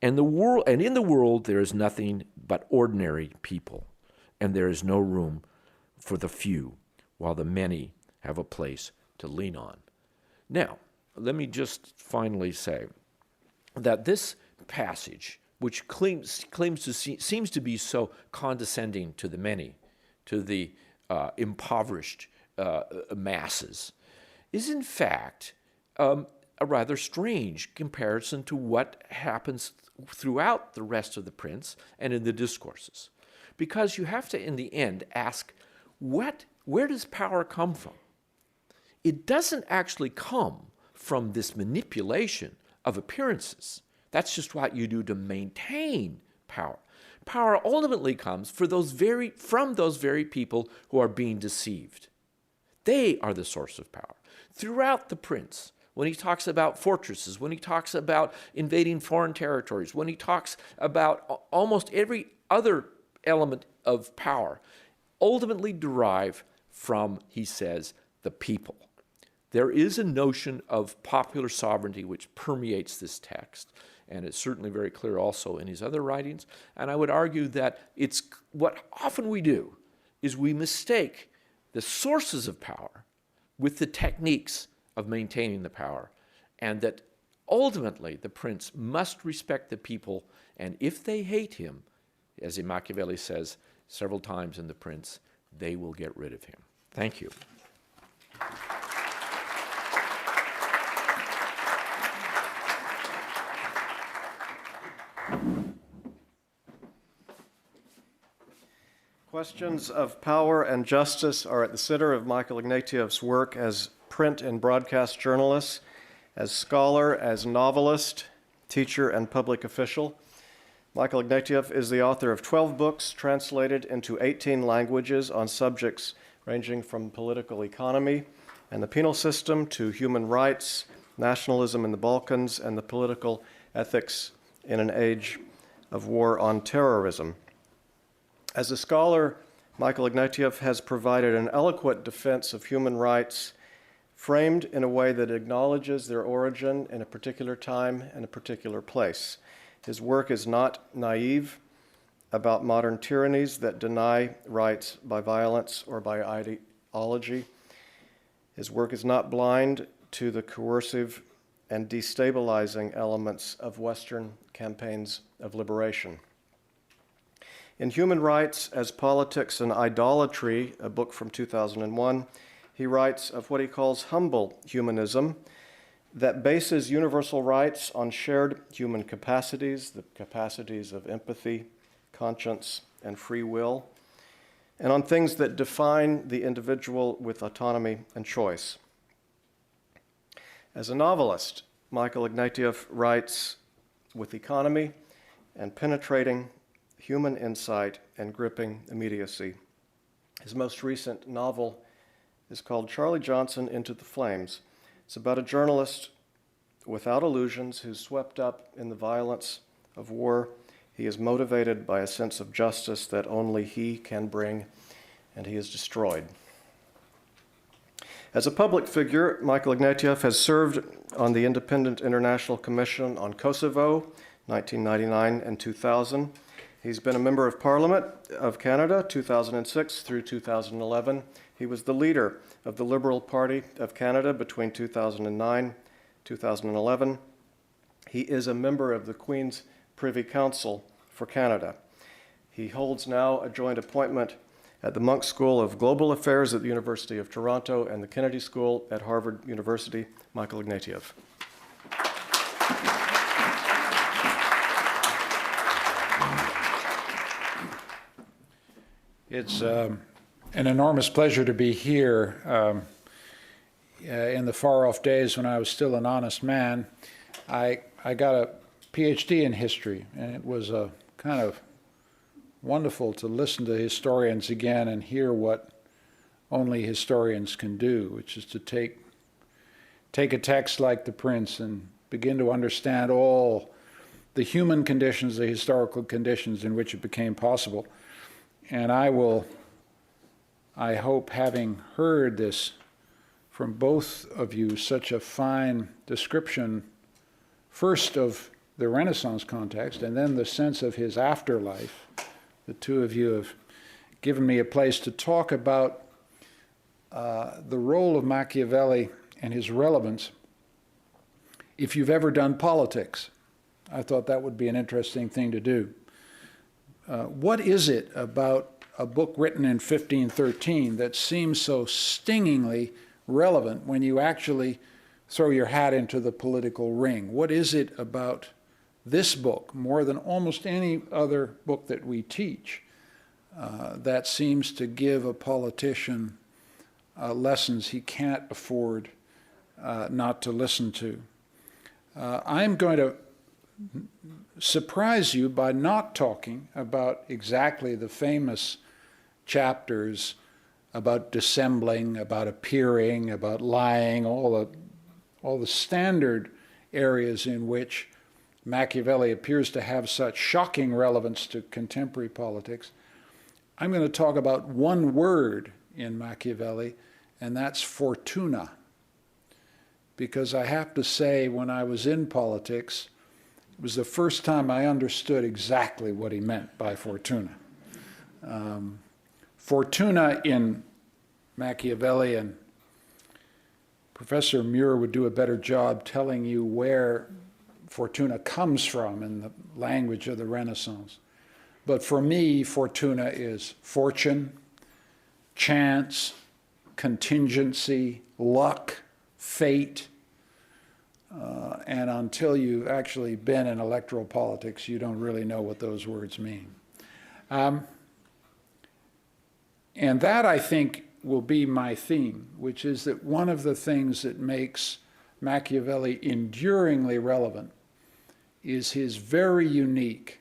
And in the world there is nothing but ordinary people, and there is no room for the few, while the many have a place to lean on. Now, let me just finally say that this passage, which seems to be so condescending to the many, to the impoverished masses, is in fact a rather strange comparison to what happens throughout the rest of the Prince and in the discourses. Because you have to, in the end, ask, where does power come from? It doesn't actually come from this manipulation of appearances. That's just what you do to maintain power. Power ultimately comes from those very people who are being deceived. They are the source of power. Throughout the Prince, when he talks about fortresses, when he talks about invading foreign territories, when he talks about almost every other element of power, ultimately derive from, he says, the people. There is a notion of popular sovereignty which permeates this text, and it's certainly very clear also in his other writings. And I would argue that it's what often we do is we mistake the sources of power with the techniques of maintaining the power, and that ultimately the prince must respect the people, and if they hate him, as Machiavelli says several times in The Prince, they will get rid of him. Thank you. Questions of power and justice are at the center of Michael Ignatieff's work as print and broadcast journalist, as scholar, as novelist, teacher, and public official. Michael Ignatieff is the author of 12 books translated into 18 languages on subjects ranging from political economy and the penal system to human rights, nationalism in the Balkans, and the political ethics in an age of war on terrorism. As a scholar, Michael Ignatieff has provided an eloquent defense of human rights framed in a way that acknowledges their origin in a particular time and a particular place. His work is not naive about modern tyrannies that deny rights by violence or by ideology. His work is not blind to the coercive and destabilizing elements of Western campaigns of liberation. In Human Rights as Politics and Idolatry, a book from 2001, he writes of what he calls humble humanism that bases universal rights on shared human capacities, the capacities of empathy, conscience, and free will, and on things that define the individual with autonomy and choice. As a novelist, Michael Ignatieff writes with economy and penetrating human insight and gripping immediacy. His most recent novel is called Charlie Johnson Into the Flames. It's about a journalist without illusions who's swept up in the violence of war. He is motivated by a sense of justice that only he can bring, and he is destroyed. As a public figure, Michael Ignatieff has served on the Independent International Commission on Kosovo, 1999 and 2000. He's been a member of Parliament of Canada, 2006 through 2011. He was the leader of the Liberal Party of Canada between 2009 2011. He is a member of the Queen's Privy Council for Canada. He holds now a joint appointment at the Munk School of Global Affairs at the University of Toronto and the Kennedy School at Harvard University. Michael Ignatieff. It's an enormous pleasure to be here. In the far-off days when I was still an honest man, I got a PhD in history, and it was kind of wonderful to listen to historians again and hear what only historians can do, which is to take a text like The Prince and begin to understand all the human conditions, the historical conditions in which it became possible. And I hope, having heard this from both of you, such a fine description, first of the Renaissance context and then the sense of his afterlife, the two of you have given me a place to talk about the role of Machiavelli and his relevance. If you've ever done politics, I thought that would be an interesting thing to do. What is it about a book written in 1513 that seems so stingingly relevant when you actually throw your hat into the political ring? What is it about this book, more than almost any other book that we teach, that seems to give a politician lessons he can't afford not to listen to? I'm going to surprise you by not talking about exactly the famous chapters about dissembling, about appearing, about lying, all the standard areas in which Machiavelli appears to have such shocking relevance to contemporary politics. I'm going to talk about one word in Machiavelli, and that's Fortuna. Because I have to say, when I was in politics, it was the first time I understood exactly what he meant by Fortuna. Fortuna in Machiavelli, and Professor Muir would do a better job telling you where Fortuna comes from in the language of the Renaissance. But for me, Fortuna is fortune, chance, contingency, luck, fate. And until you've actually been in electoral politics, you don't really know what those words mean. And that, I think, will be my theme, which is that one of the things that makes Machiavelli enduringly relevant is his very unique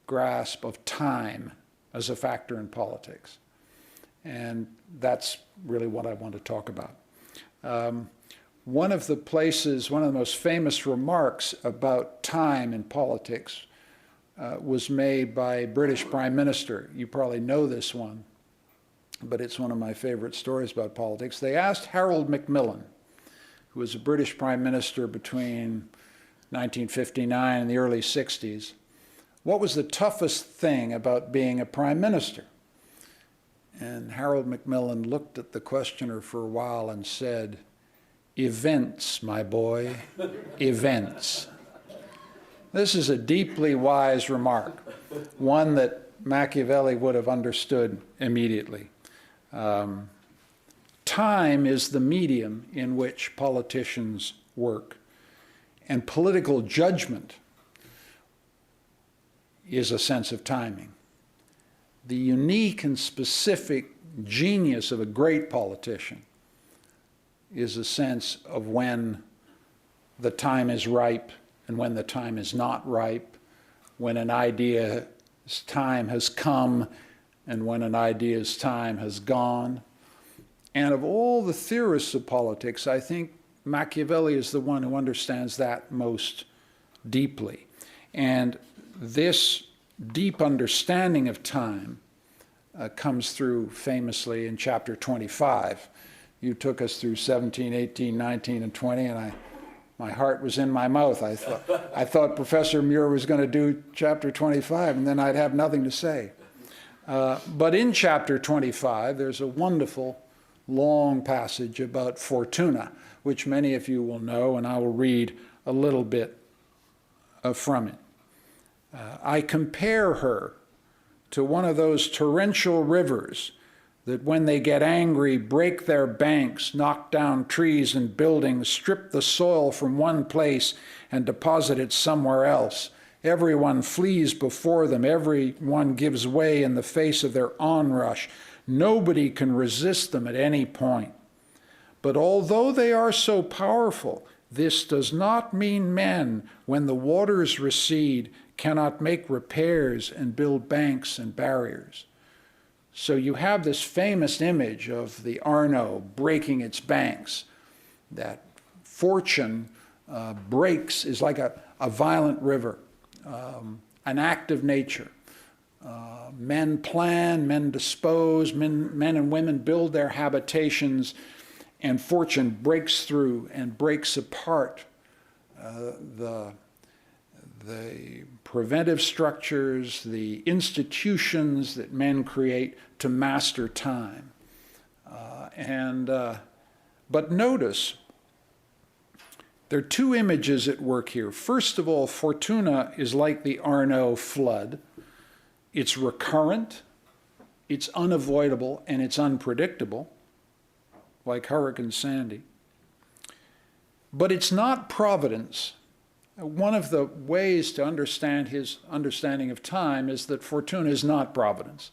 grasp of time as a factor in politics. And that's really what I want to talk about. One of the most famous remarks about time in politics was made by a British Prime Minister. You probably know this one, but it's one of my favorite stories about politics. They asked Harold Macmillan, who was a British prime minister between 1959 and the early 60s, what was the toughest thing about being a prime minister? And Harold Macmillan looked at the questioner for a while and said, "Events, my boy, events." This is a deeply wise remark, one that Machiavelli would have understood immediately. Time is the medium in which politicians work, and political judgment is a sense of timing. The unique and specific genius of a great politician is a sense of when the time is ripe and when the time is not ripe, when an idea's time has come and when an idea's time has gone. And of all the theorists of politics, I think Machiavelli is the one who understands that most deeply. And this deep understanding of time comes through famously in chapter 25. You took us through 17, 18, 19, and 20, and my heart was in my mouth. I thought Professor Muir was going to do chapter 25, and then I'd have nothing to say. But in chapter 25, there's a wonderful long passage about Fortuna, which many of you will know, and I will read a little bit from it. I compare her to one of those torrential rivers that when they get angry break their banks, knock down trees and buildings, strip the soil from one place and deposit it somewhere else. Everyone flees before them. Everyone gives way in the face of their onrush. Nobody can resist them at any point. But although they are so powerful, this does not mean men, when the waters recede, cannot make repairs and build banks and barriers. So you have this famous image of the Arno breaking its banks, that fortune breaks, is like a violent river, an act of nature. Men plan, men dispose, men and women build their habitations, and fortune breaks through and breaks apart the preventive structures, the institutions that men create to master time. But notice, there are two images at work here. First of all, Fortuna is like the Arno flood. It's recurrent, it's unavoidable, and it's unpredictable, like Hurricane Sandy. But it's not providence. One of the ways to understand his understanding of time is that Fortuna is not providence.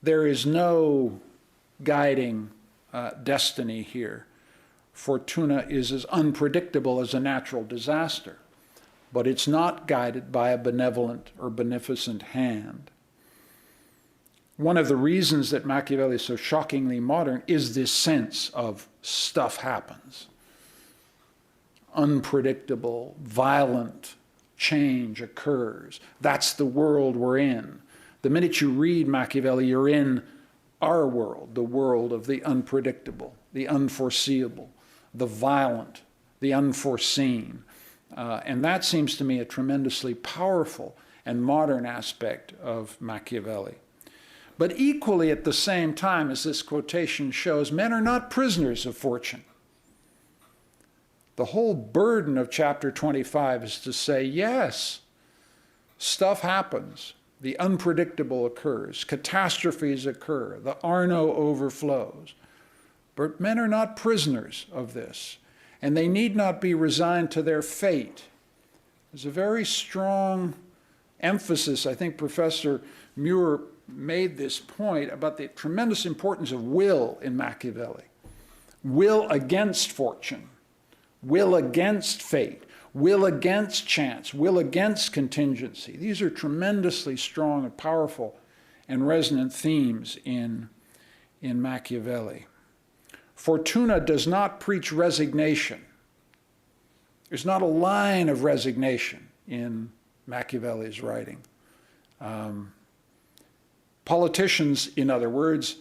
There is no guiding destiny here. Fortuna is as unpredictable as a natural disaster, but it's not guided by a benevolent or beneficent hand. One of the reasons that Machiavelli is so shockingly modern is this sense of stuff happens. Unpredictable, violent change occurs. That's the world we're in. The minute you read Machiavelli, you're in our world, the world of the unpredictable, the unforeseeable, the violent, the unforeseen. And that seems to me a tremendously powerful and modern aspect of Machiavelli. But equally at the same time, as this quotation shows, men are not prisoners of fortune. The whole burden of chapter 25 is to say, yes, stuff happens, the unpredictable occurs, catastrophes occur, the Arno overflows. But men are not prisoners of this, and they need not be resigned to their fate. There's a very strong emphasis, I think Professor Muir made this point about the tremendous importance of will in Machiavelli. Will against fortune, will against fate, will against chance, will against contingency. These are tremendously strong and powerful and resonant themes in Machiavelli. Fortuna does not preach resignation. There's not a line of resignation in Machiavelli's writing. Politicians, in other words,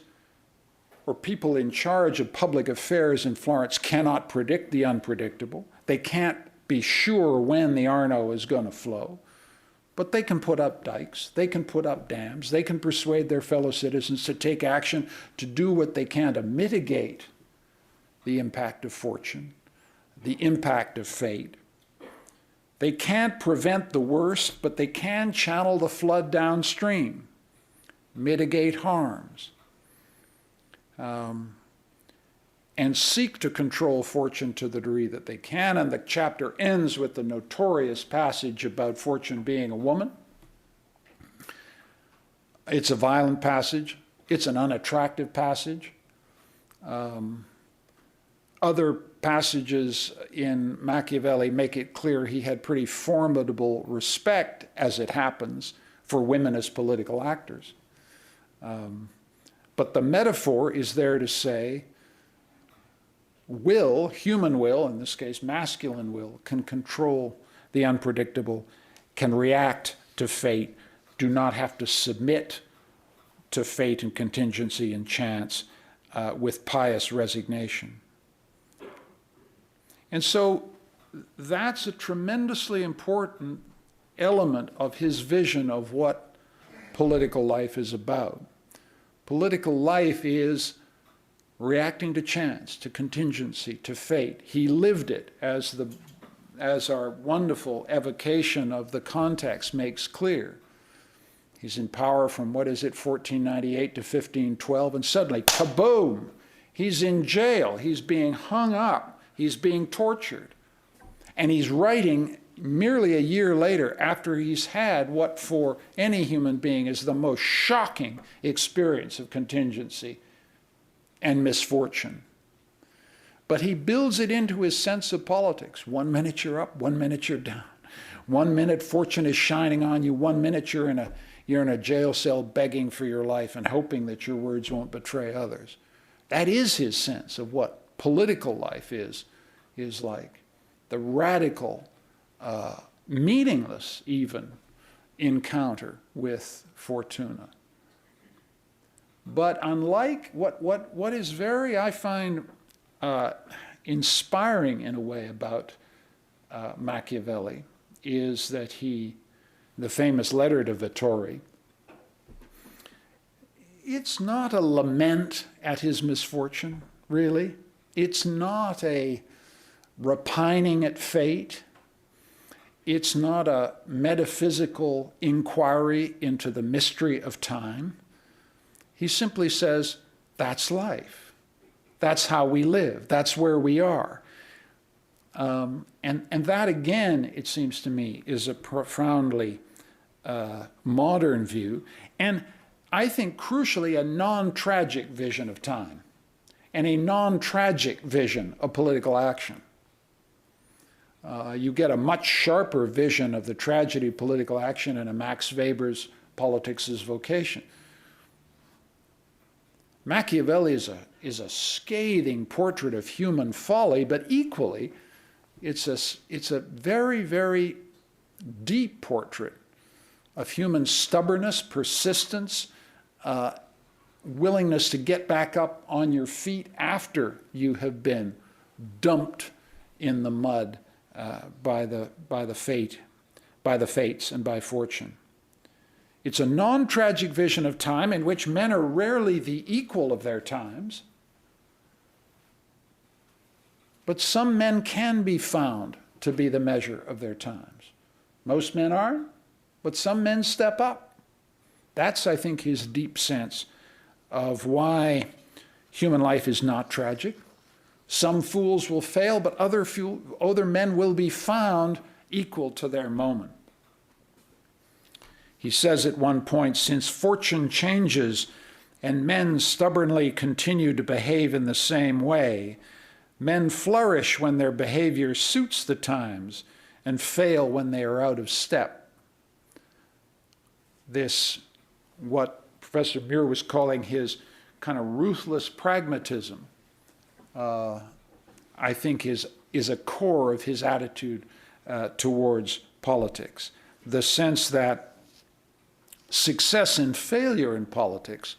or people in charge of public affairs in Florence cannot predict the unpredictable. They can't be sure when the Arno is going to flow. But they can put up dikes, they can put up dams, they can persuade their fellow citizens to take action, to do what they can to mitigate the impact of fortune, the impact of fate. They can't prevent the worst, but they can channel the flood downstream, mitigate harms, and seek to control fortune to the degree that they can. And the chapter ends with the notorious passage about fortune being a woman. It's a violent passage. It's an unattractive passage. Other passages in Machiavelli make it clear he had pretty formidable respect, as it happens, for women as political actors. But the metaphor is there to say will, human will, in this case masculine will, can control the unpredictable, can react to fate, do not have to submit to fate and contingency and chance with pious resignation. And so that's a tremendously important element of his vision of what political life is about. Political life is reacting to chance, to contingency, to fate. He lived it, as our wonderful evocation of the context makes clear. He's in power from, 1498 to 1512, and suddenly, kaboom, he's in jail, he's being hung up, he's being tortured. And he's writing merely a year later, after he's had what for any human being is the most shocking experience of contingency and misfortune. But he builds it into his sense of politics. 1 minute you're up, 1 minute you're down. 1 minute fortune is shining on you, 1 minute you're in a jail cell begging for your life and hoping that your words won't betray others. That is his sense of what political life is like. The radical, meaningless even, encounter with Fortuna. But unlike what is very, I find, inspiring in a way about Machiavelli is that the famous letter to Vittori, it's not a lament at his misfortune, really. It's not a repining at fate. It's not a metaphysical inquiry into the mystery of time. He simply says, that's life. That's how we live. That's where we are. And that, again, it seems to me, is a profoundly modern view, and I think, crucially, a non-tragic vision of time, and a non-tragic vision of political action. You get a much sharper vision of the tragedy of political action in a Max Weber's Politics as Vocation. Machiavelli is a scathing portrait of human folly, but equally, it's a very, very deep portrait of human stubbornness, persistence, willingness to get back up on your feet after you have been dumped in the mud by the fates and by fortune. It's a non-tragic vision of time in which men are rarely the equal of their times, but some men can be found to be the measure of their times. Most men aren't, but some men step up. That's, I think, his deep sense of why human life is not tragic. Some fools will fail, but other men will be found equal to their moment. He says at one point, since fortune changes and men stubbornly continue to behave in the same way, men flourish when their behavior suits the times and fail when they are out of step. This, what Professor Muir was calling his kind of ruthless pragmatism, I think is a core of his attitude towards politics. The sense that success and failure in politics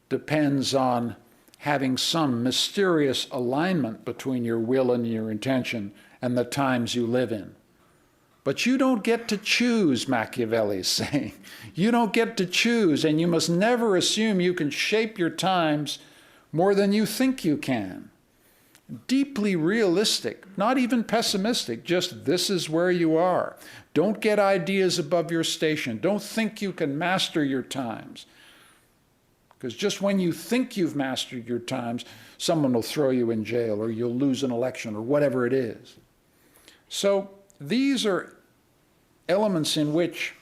depends on having some mysterious alignment between your will and your intention and the times you live in. But you don't get to choose, Machiavelli is saying. You don't get to choose, and you must never assume you can shape your times more than you think you can. Deeply realistic, not even pessimistic, just this is where you are. Don't get ideas above your station. Don't think you can master your times. Because just when you think you've mastered your times, someone will throw you in jail or you'll lose an election or whatever it is. So these are elements in which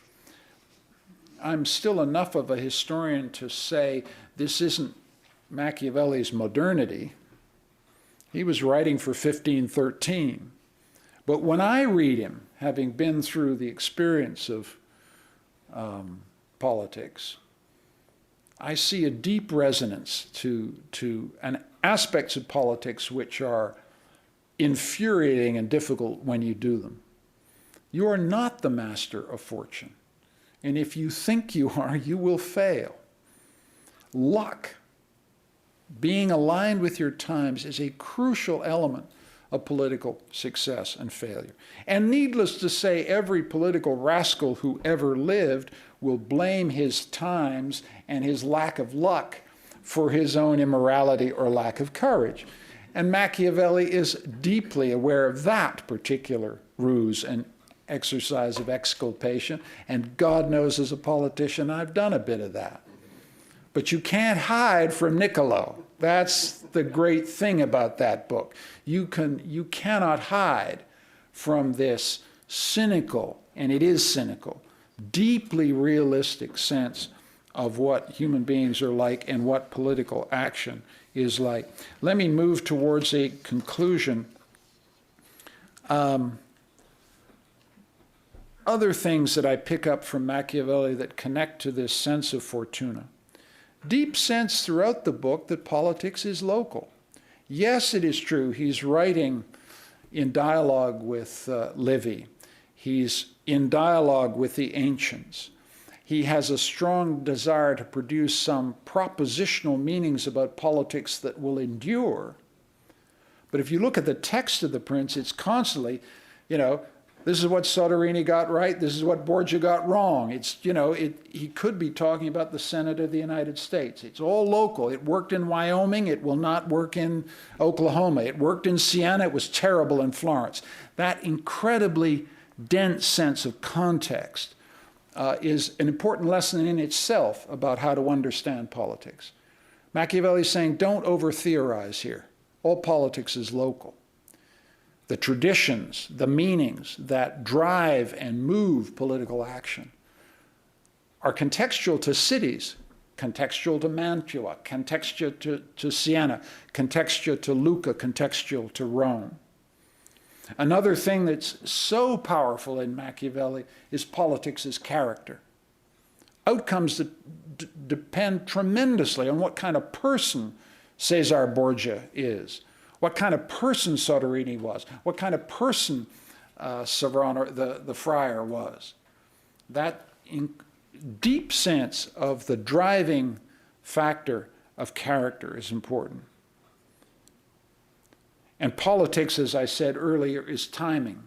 I'm still enough of a historian to say this isn't Machiavelli's modernity. He was writing for 1513. But when I read him, having been through the experience of politics, I see a deep resonance to aspects of politics which are infuriating and difficult when you do them. You are not the master of fortune. And if you think you are, you will fail. Luck, being aligned with your times, is a crucial element of political success and failure. And needless to say, every political rascal who ever lived will blame his times and his lack of luck for his own immorality or lack of courage. And Machiavelli is deeply aware of that particular ruse and exercise of exculpation, and God knows as a politician I've done a bit of that. But you can't hide from Niccolo. That's the great thing about that book. You cannot hide from this cynical, and it is cynical, deeply realistic sense of what human beings are like and what political action is like. Let me move towards a conclusion. Other things that I pick up from Machiavelli that connect to this sense of Fortuna. Deep sense throughout the book that politics is local. Yes, it is true, he's writing in dialogue with Livy. He's in dialogue with the ancients. He has a strong desire to produce some propositional meanings about politics that will endure. But if you look at the text of the Prince, it's constantly, this is what Soderini got right, this is what Borgia got wrong. He could be talking about the Senate of the United States. It's all local. It worked in Wyoming, it will not work in Oklahoma. It worked in Siena, it was terrible in Florence. That incredibly dense sense of context is an important lesson in itself about how to understand politics. Machiavelli is saying, don't over-theorize here. All politics is local. The traditions, the meanings that drive and move political action are contextual to cities, contextual to Mantua, contextual to Siena, contextual to Lucca, contextual to Rome. Another thing that's so powerful in Machiavelli is politics as character. Outcomes depend tremendously on what kind of person Cesare Borgia is, what kind of person Soderini was, what kind of person Savrano, the friar, was. That deep sense of the driving factor of character is important. And politics, as I said earlier, is timing.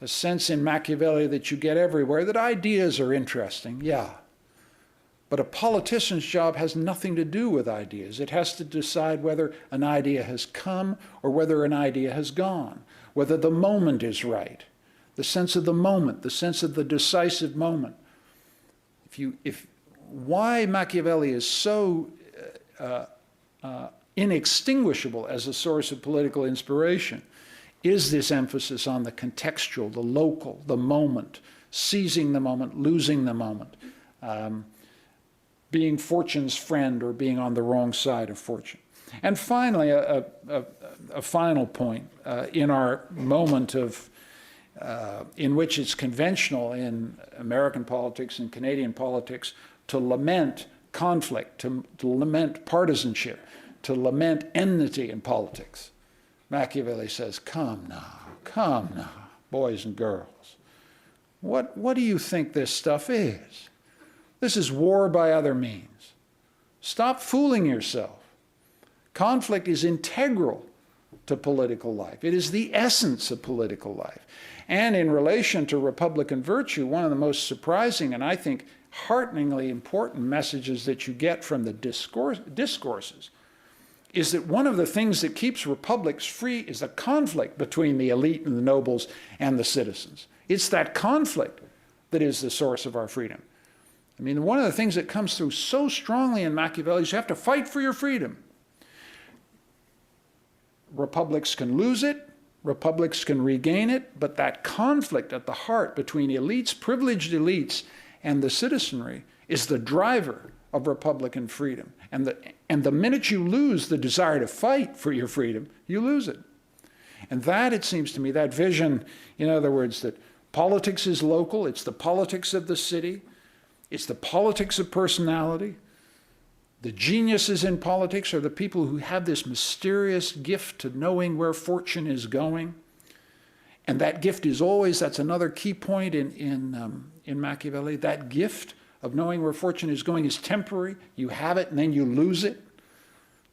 A sense in Machiavelli that you get everywhere, that ideas are interesting, yeah. But a politician's job has nothing to do with ideas. It has to decide whether an idea has come or whether an idea has gone, whether the moment is right, the sense of the moment, the sense of the decisive moment. Why Machiavelli is so inextinguishable as a source of political inspiration is this emphasis on the contextual, the local, the moment, seizing the moment, losing the moment, being fortune's friend or being on the wrong side of fortune. And finally, a final point in our moment of in which it's conventional in American politics and Canadian politics to lament conflict, to lament partisanship, to lament enmity in politics. Machiavelli says, come now, boys and girls. What do you think this stuff is? This is war by other means. Stop fooling yourself. Conflict is integral to political life. It is the essence of political life. And in relation to Republican virtue, one of the most surprising and I think hearteningly important messages that you get from the discourses is that one of the things that keeps republics free is the conflict between the elite and the nobles and the citizens. It's that conflict that is the source of our freedom. I mean, one of the things that comes through so strongly in Machiavelli is you have to fight for your freedom. Republics can lose it, republics can regain it, but that conflict at the heart between elites, privileged elites, and the citizenry is the driver of Republican freedom. And the minute you lose the desire to fight for your freedom, you lose it. And that, it seems to me, that vision, in other words, that politics is local, it's the politics of the city, it's the politics of personality. The geniuses in politics are the people who have this mysterious gift to knowing where fortune is going. And that gift is always, that's another key point in Machiavelli, that gift of knowing where fortune is going is temporary. You have it and then you lose it.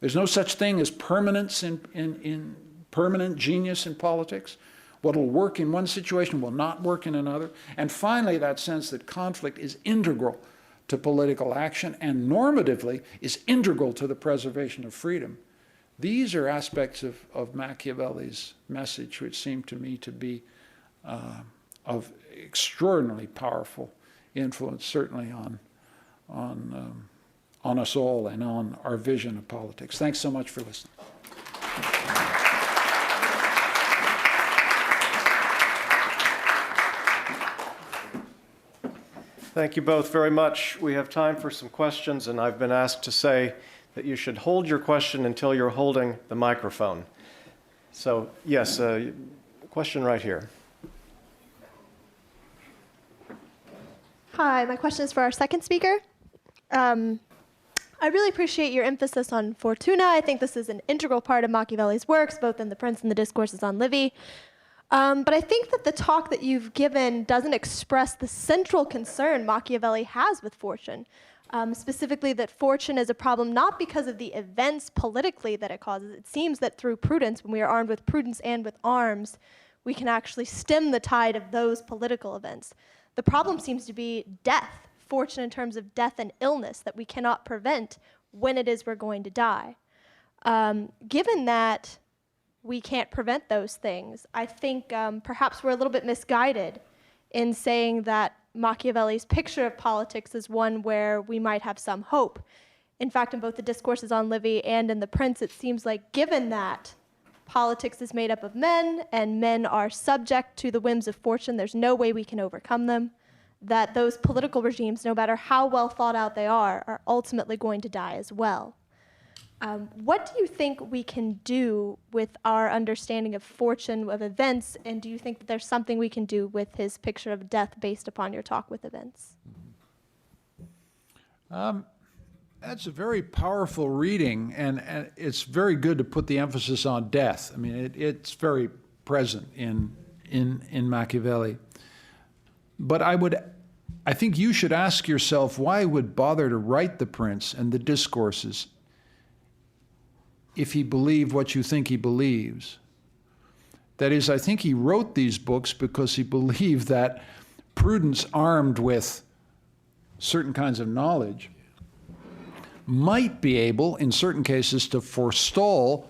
There's no such thing as permanence in permanent genius in politics. What will work in one situation will not work in another. And finally, that sense that conflict is integral to political action and normatively is integral to the preservation of freedom. These are aspects of Machiavelli's message which seem to me to be of extraordinarily powerful influence, certainly on us all and on our vision of politics. Thanks so much for listening. Thank you both very much. We have time for some questions, and I've been asked to say that you should hold your question until you're holding the microphone. So, yes, question right here. Hi, my question is for our second speaker. I really appreciate your emphasis on Fortuna. I think this is an integral part of Machiavelli's works, both in The Prince and the Discourses on Livy. But I think that the talk that you've given doesn't express the central concern Machiavelli has with fortune, specifically that fortune is a problem not because of the events politically that it causes. It seems that through prudence, when we are armed with prudence and with arms, we can actually stem the tide of those political events. The problem seems to be death, fortune in terms of death and illness that we cannot prevent when it is we're going to die. Given that we can't prevent those things, I think perhaps we're a little bit misguided in saying that Machiavelli's picture of politics is one where we might have some hope. In fact, in both the Discourses on Livy and in The Prince, it seems like given that politics is made up of men and men are subject to the whims of fortune, there's no way we can overcome them, that those political regimes, no matter how well thought out they are ultimately going to die as well. What do you think we can do with our understanding of fortune, of events, and do you think that there's something we can do with his picture of death based upon your talk with events? That's a very powerful reading, and it's very good to put the emphasis on death. I mean, it's very present in Machiavelli. But I think you should ask yourself why he would bother to write The Prince and the Discourses if he believed what you think he believes. That is, I think he wrote these books because he believed that prudence armed with certain kinds of knowledge might be able, in certain cases, to forestall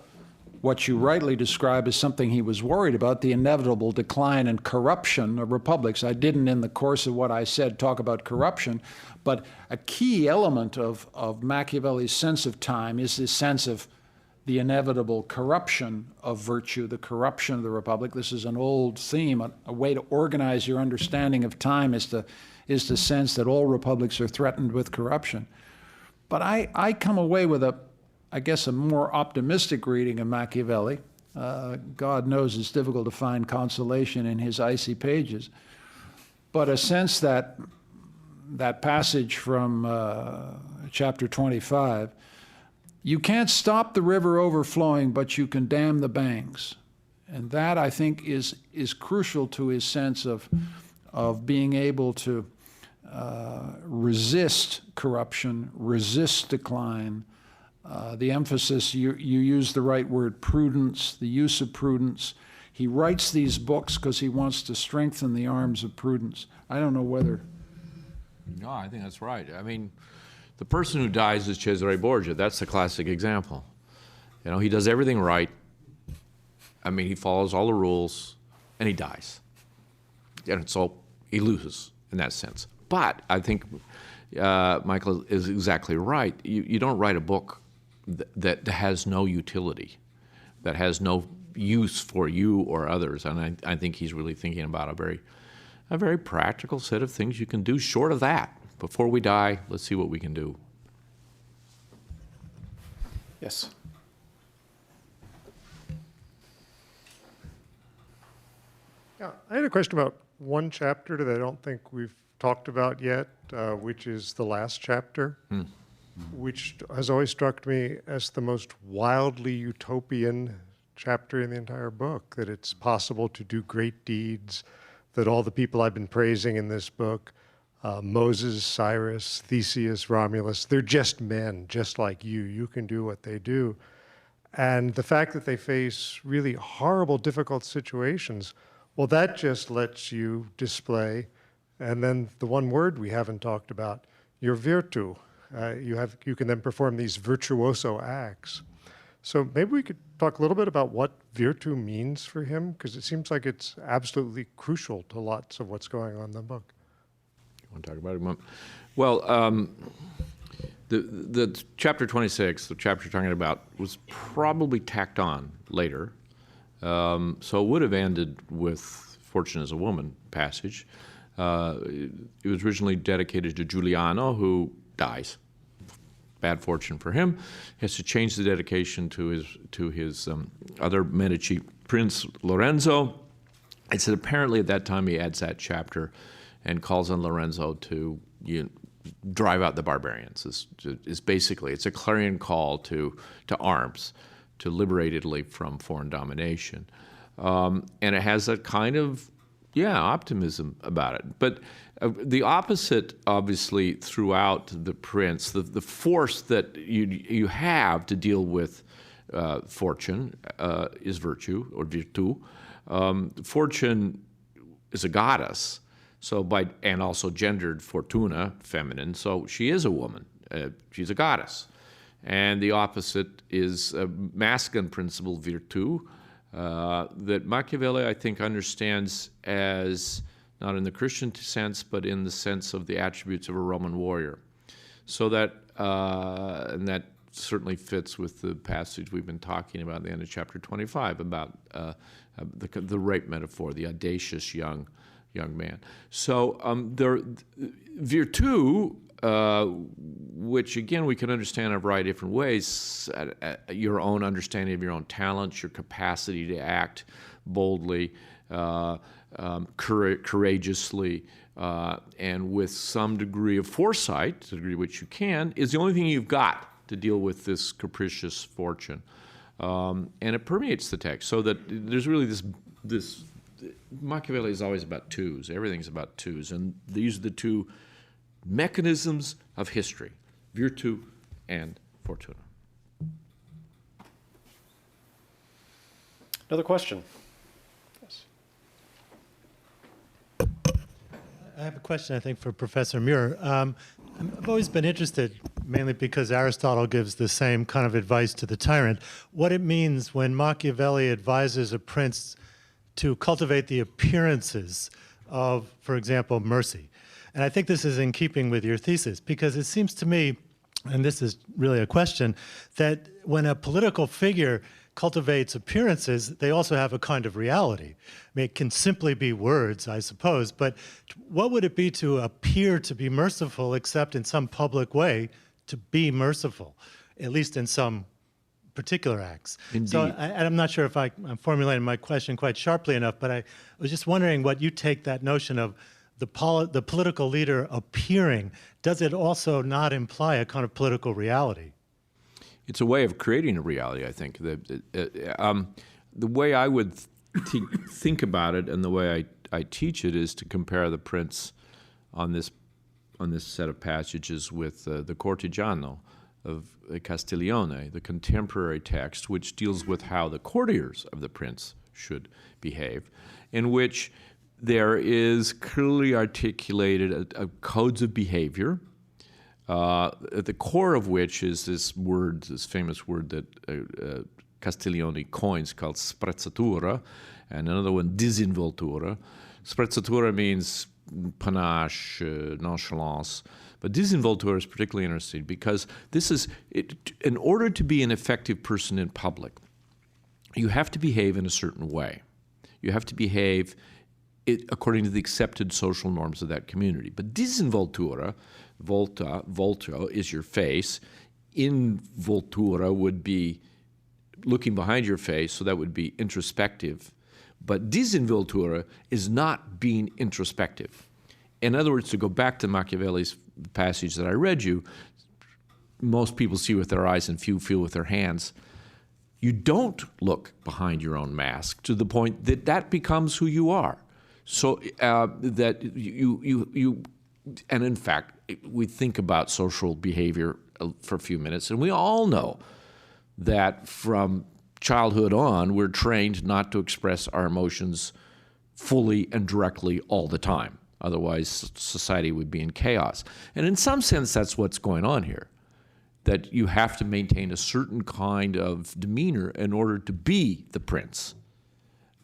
what you rightly describe as something he was worried about, the inevitable decline and corruption of republics. I didn't, in the course of what I said, talk about corruption, but a key element of Machiavelli's sense of time is this sense of the inevitable corruption of virtue, the corruption of the republic. This is an old theme. A way to organize your understanding of time is to sense that all republics are threatened with corruption. But I come away with I guess a more optimistic reading of Machiavelli. God knows it's difficult to find consolation in his icy pages. But a sense that passage from chapter 25, you can't stop the river overflowing, but you can dam the banks. And that, I think, is crucial to his sense of being able to resist corruption, resist decline, the emphasis, you use the right word, prudence, the use of prudence. He writes these books because he wants to strengthen the arms of prudence. I don't know whether... No, I think that's right. I mean, the person who dies is Cesare Borgia. That's the classic example. You know, he does everything right. I mean, he follows all the rules, and he dies. And so he loses in that sense. But I think Michael is exactly right. You don't write a book that has no utility, that has no use for you or others. And I think he's really thinking about a very practical set of things you can do short of that. Before we die, let's see what we can do. Yes. Yeah, I had a question about one chapter that I don't think we've talked about yet, which is the last chapter, which has always struck me as the most wildly utopian chapter in the entire book, that it's possible to do great deeds, that all the people I've been praising in this book, Moses, Cyrus, Theseus, Romulus, they're just men, just like you. You can do what they do. And the fact that they face really horrible, difficult situations, well, that just lets you display, and then the one word we haven't talked about, your virtu. You can then perform these virtuoso acts. So maybe we could talk a little bit about what virtu means for him, because it seems like it's absolutely crucial to lots of what's going on in the book. You want to talk about it a moment? Well, the chapter 26, the chapter you're talking about, was probably tacked on later. So it would have ended with Fortune as a Woman passage. It was originally dedicated to Giuliano, who dies. Bad fortune for him. He has to change the dedication to his other Medici prince, Lorenzo. It said apparently at that time he adds that chapter and calls on Lorenzo to drive out the barbarians. Is basically, it's a clarion call to arms, to liberate Italy from foreign domination. And it has that kind of, optimism about it. But the opposite, obviously, throughout the Prince, the force that you have to deal with fortune is virtue, or virtu. Fortune is a goddess, and also gendered Fortuna, feminine, so she is a woman. She's a goddess. And the opposite is a masculine principle, virtu, that Machiavelli, I think, understands as, not in the Christian sense, but in the sense of the attributes of a Roman warrior. So that, and that certainly fits with the passage we've been talking about at the end of chapter 25 about the rape metaphor, the audacious young man. So virtu, which again we can understand in a variety of different ways, your own understanding of your own talents, your capacity to act boldly, courageously, and with some degree of foresight, to the degree which you can, is the only thing you've got to deal with this capricious fortune. And it permeates the text, so that there's really this Machiavelli is always about twos. Everything's about twos. And these are the two mechanisms of history, virtu and fortuna. Another question? Yes. I have a question, I think, for Professor Muir. I've always been interested, mainly because Aristotle gives the same kind of advice to the tyrant, what it means when Machiavelli advises a prince to cultivate the appearances of, for example, mercy. And I think this is in keeping with your thesis, because it seems to me, and this is really a question, that when a political figure cultivates appearances, they also have a kind of reality. I mean, it can simply be words, I suppose, but what would it be to appear to be merciful, except in some public way to be merciful, at least in some particular acts? Indeed. So I'm not sure if I'm formulating my question quite sharply enough, but I was just wondering what you take that notion of the political leader appearing. Does it also not imply a kind of political reality? It's a way of creating a reality, I think. The way I would think about it and the way I teach it is to compare the prince on this set of passages with the cortigiano, of Castiglione, the contemporary text, which deals with how the courtiers of the prince should behave, in which there is clearly articulated a codes of behavior, at the core of which is this word, this famous word that Castiglione coins called sprezzatura, and another one, disinvoltura. Sprezzatura means panache, nonchalance, but disinvoltura is particularly interesting because this is, in order to be an effective person in public, you have to behave in a certain way. You have to behave according to the accepted social norms of that community. But disinvoltura, volto is your face. Involtura would be looking behind your face, so that would be introspective. But disinvoltura is not being introspective. In other words, to go back to Machiavelli's passage that I read you, most people see with their eyes and few feel with their hands. You don't look behind your own mask to the point that that becomes who you are. So that you, and in fact, we think about social behavior for a few minutes, and we all know that from childhood on, we're trained not to express our emotions fully and directly all the time. Otherwise, society would be in chaos. And in some sense, that's what's going on here, that you have to maintain a certain kind of demeanor in order to be the prince.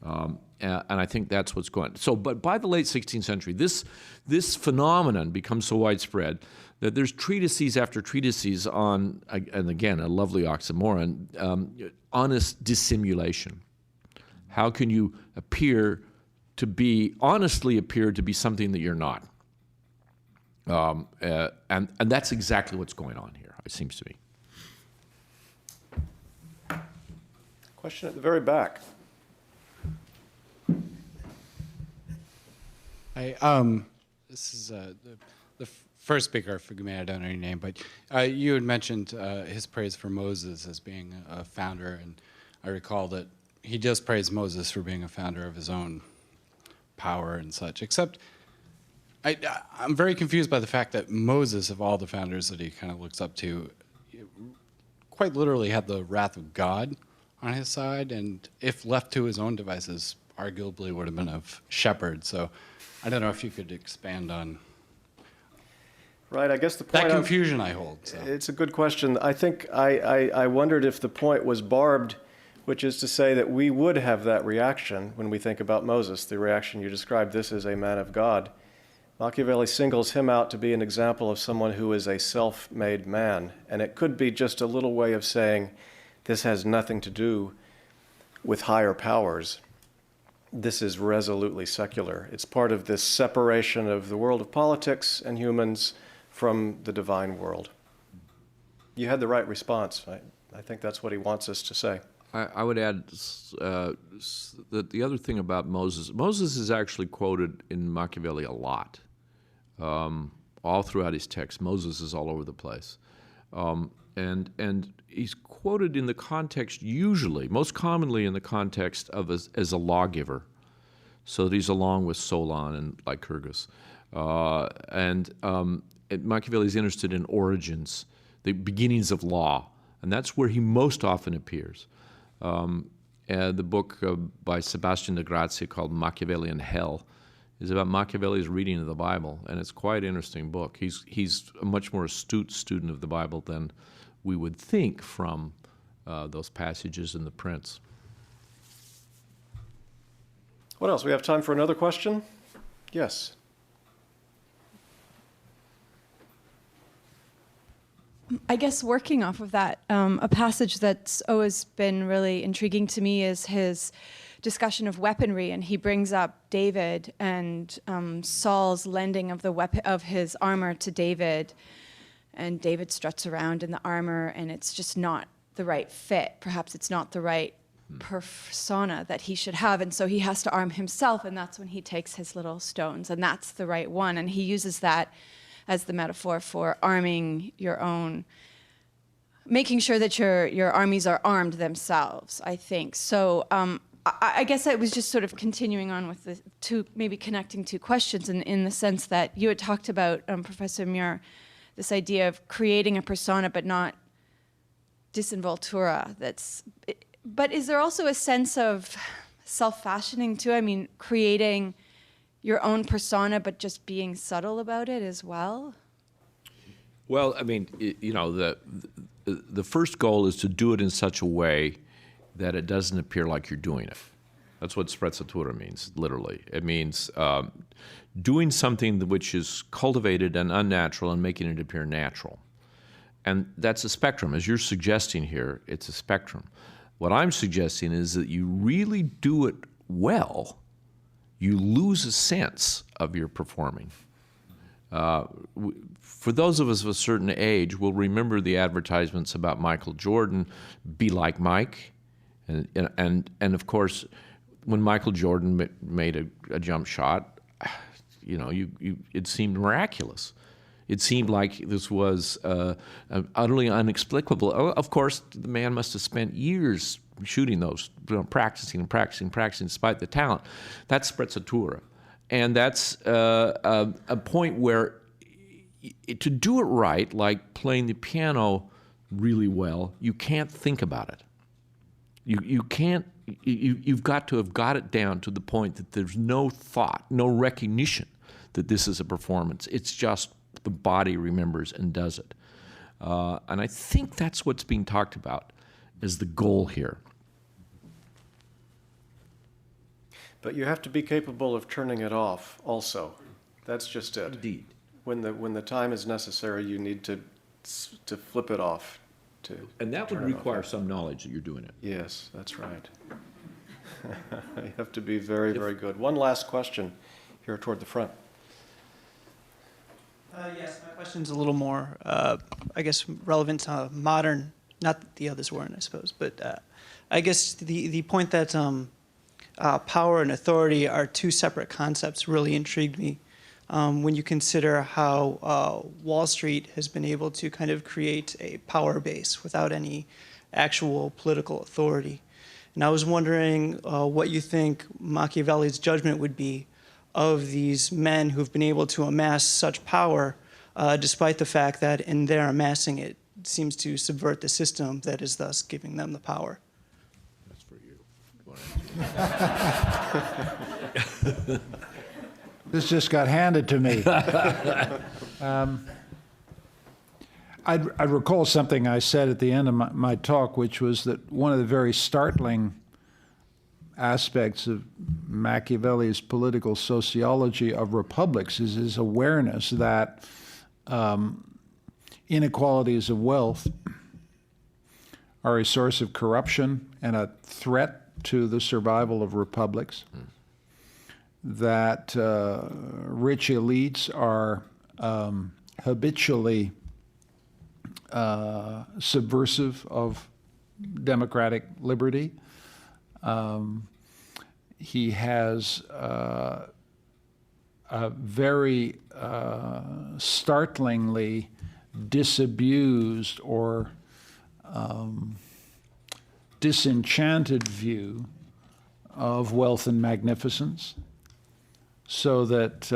And I think that's what's going on. So, but by the late 16th century, this phenomenon becomes so widespread that there's treatises after treatises on, and again, a lovely oxymoron, honest dissimulation. How can you honestly appear to be something that you're not? And that's exactly what's going on here, it seems to me. Question at the very back. This is the first speaker. Forgive me, I don't know your name, but you had mentioned his praise for Moses as being a founder, and I recall that he just praised Moses for being a founder of his own power and such. Except, I'm very confused by the fact that Moses, of all the founders that he kind of looks up to, quite literally had the wrath of God on his side, and if left to his own devices, arguably would have been a shepherd. So I don't know if you could expand on Right, I guess the point... that confusion I hold. So. It's a good question. I think I wondered if the point was barbed, which is to say that we would have that reaction when we think about Moses, the reaction you described, this is a man of God. Machiavelli singles him out to be an example of someone who is a self-made man, and it could be just a little way of saying this has nothing to do with higher powers. This is resolutely secular. It's part of this separation of the world of politics and humans from the divine world. You had the right response. I think that's what he wants us to say. I would add that the other thing about Moses is actually quoted in Machiavelli a lot. All throughout his text, Moses is all over the place. And he's quoted in the context usually, most commonly in the context of as a lawgiver. So that he's along with Solon and Lycurgus. Machiavelli's interested in origins, the beginnings of law, and that's where he most often appears. The book by Sebastian de Grazia called Machiavelli in Hell is about Machiavelli's reading of the Bible, and it's quite an interesting book. He's a much more astute student of the Bible than we would think from those passages in The Prince. What else? We have time for another question? Yes. I guess working off of that, a passage that's always been really intriguing to me is his discussion of weaponry, and he brings up David and Saul's lending of of his armor to David, and David struts around in the armor, and it's just not the right fit. Perhaps it's not the right persona that he should have, and so he has to arm himself, and that's when he takes his little stones, and that's the right one, and he uses that as the metaphor for arming your own, making sure that your armies are armed themselves, I think. So I guess I was just sort of continuing on with maybe connecting two questions in the sense that you had talked about, Professor Muir, this idea of creating a persona but not disinvoltura but is there also a sense of self-fashioning too? I mean, creating your own persona, but just being subtle about it as well? Well, I mean, the first goal is to do it in such a way that it doesn't appear like you're doing it. That's what sprezzatura means, literally. It means doing something which is cultivated and unnatural and making it appear natural. And that's a spectrum. As you're suggesting here, it's a spectrum. What I'm suggesting is that you really do it well, you lose a sense of your performing. For those of us of a certain age, we'll remember the advertisements about Michael Jordan, be like Mike. And of course, when Michael Jordan made a jump shot, it seemed miraculous. It seemed like this was utterly inexplicable. Of course, the man must have spent years shooting those, practicing, despite the talent. That's sprezzatura. And that's a point where to do it right, like playing the piano really well, you can't think about it. You can't. You've got to have got it down to the point that there's no thought, no recognition that this is a performance. It's just the body remembers and does it. And I think that's what's being talked about as the goal here. But you have to be capable of turning it off also. That's just it. Indeed. When the time is necessary, you need to flip it off. And that would turn it require off. some knowledge that you're doing it. Yes, that's right. You have to be very, very good. One last question here toward the front. Yes, my question's a little more, I guess, relevant to modern, not that the others weren't, I suppose, but I guess the point that power and authority are two separate concepts really intrigued me when you consider how Wall Street has been able to kind of create a power base without any actual political authority. And I was wondering what you think Machiavelli's judgment would be of these men who've been able to amass such power, despite the fact that in their amassing it seems to subvert the system that is thus giving them the power. That's for you. This just got handed to me. I recall something I said at the end of my talk, which was that one of the very startling aspects of Machiavelli's political sociology of republics is his awareness that inequalities of wealth are a source of corruption and a threat to the survival of republics, that rich elites are habitually subversive of democratic liberty. He has a very startlingly disabused or disenchanted view of wealth and magnificence, so that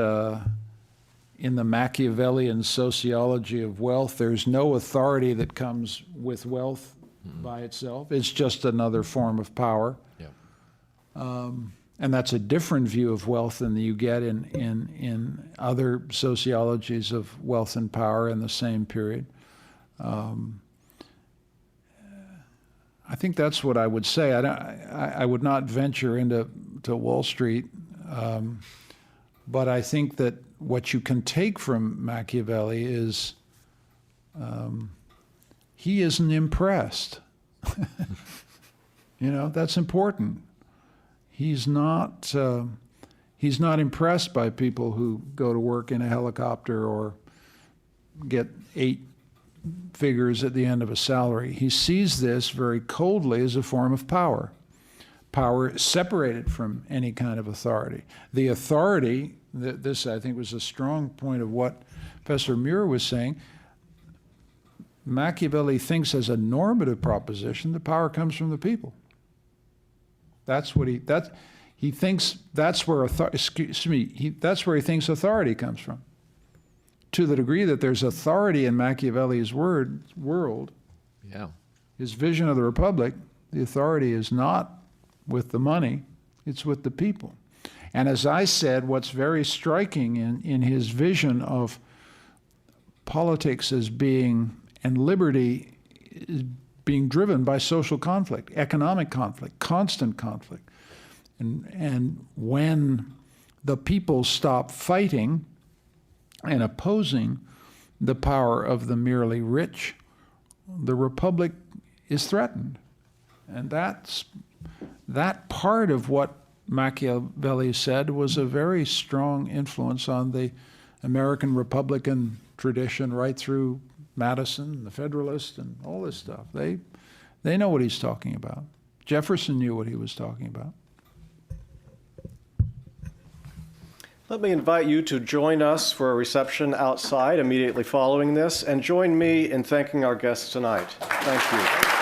in the Machiavellian sociology of wealth, there's no authority that comes with wealth by itself. It's just another form of power. Yeah. And that's a different view of wealth than you get in other sociologies of wealth and power in the same period. I think that's what I would say. I would not venture into Wall Street, but I think that what you can take from Machiavelli is he isn't impressed. That's important. He's not impressed by people who go to work in a helicopter or get 8 figures at the end of a salary. He sees this very coldly as a form of power. Power separated from any kind of authority. The authority, this I think was a strong point of what Professor Muir was saying, Machiavelli thinks as a normative proposition, the power comes from the people. That's what he thinks. That's where that's where he thinks authority comes from. To the degree that there's authority in Machiavelli's world, Yeah. his vision of the republic, the authority is not with the money, it's with the people. And as I said, what's very striking in his vision of politics as being, and liberty is being driven by social conflict, economic conflict, constant conflict. And when the people stop fighting and opposing the power of the merely rich, the republic is threatened. And that part of what Machiavelli said was a very strong influence on the American Republican tradition right through Madison, the Federalist, and all this stuff. They know what he's talking about. Jefferson knew what he was talking about. Let me invite you to join us for a reception outside immediately following this, and join me in thanking our guests tonight. Thank you.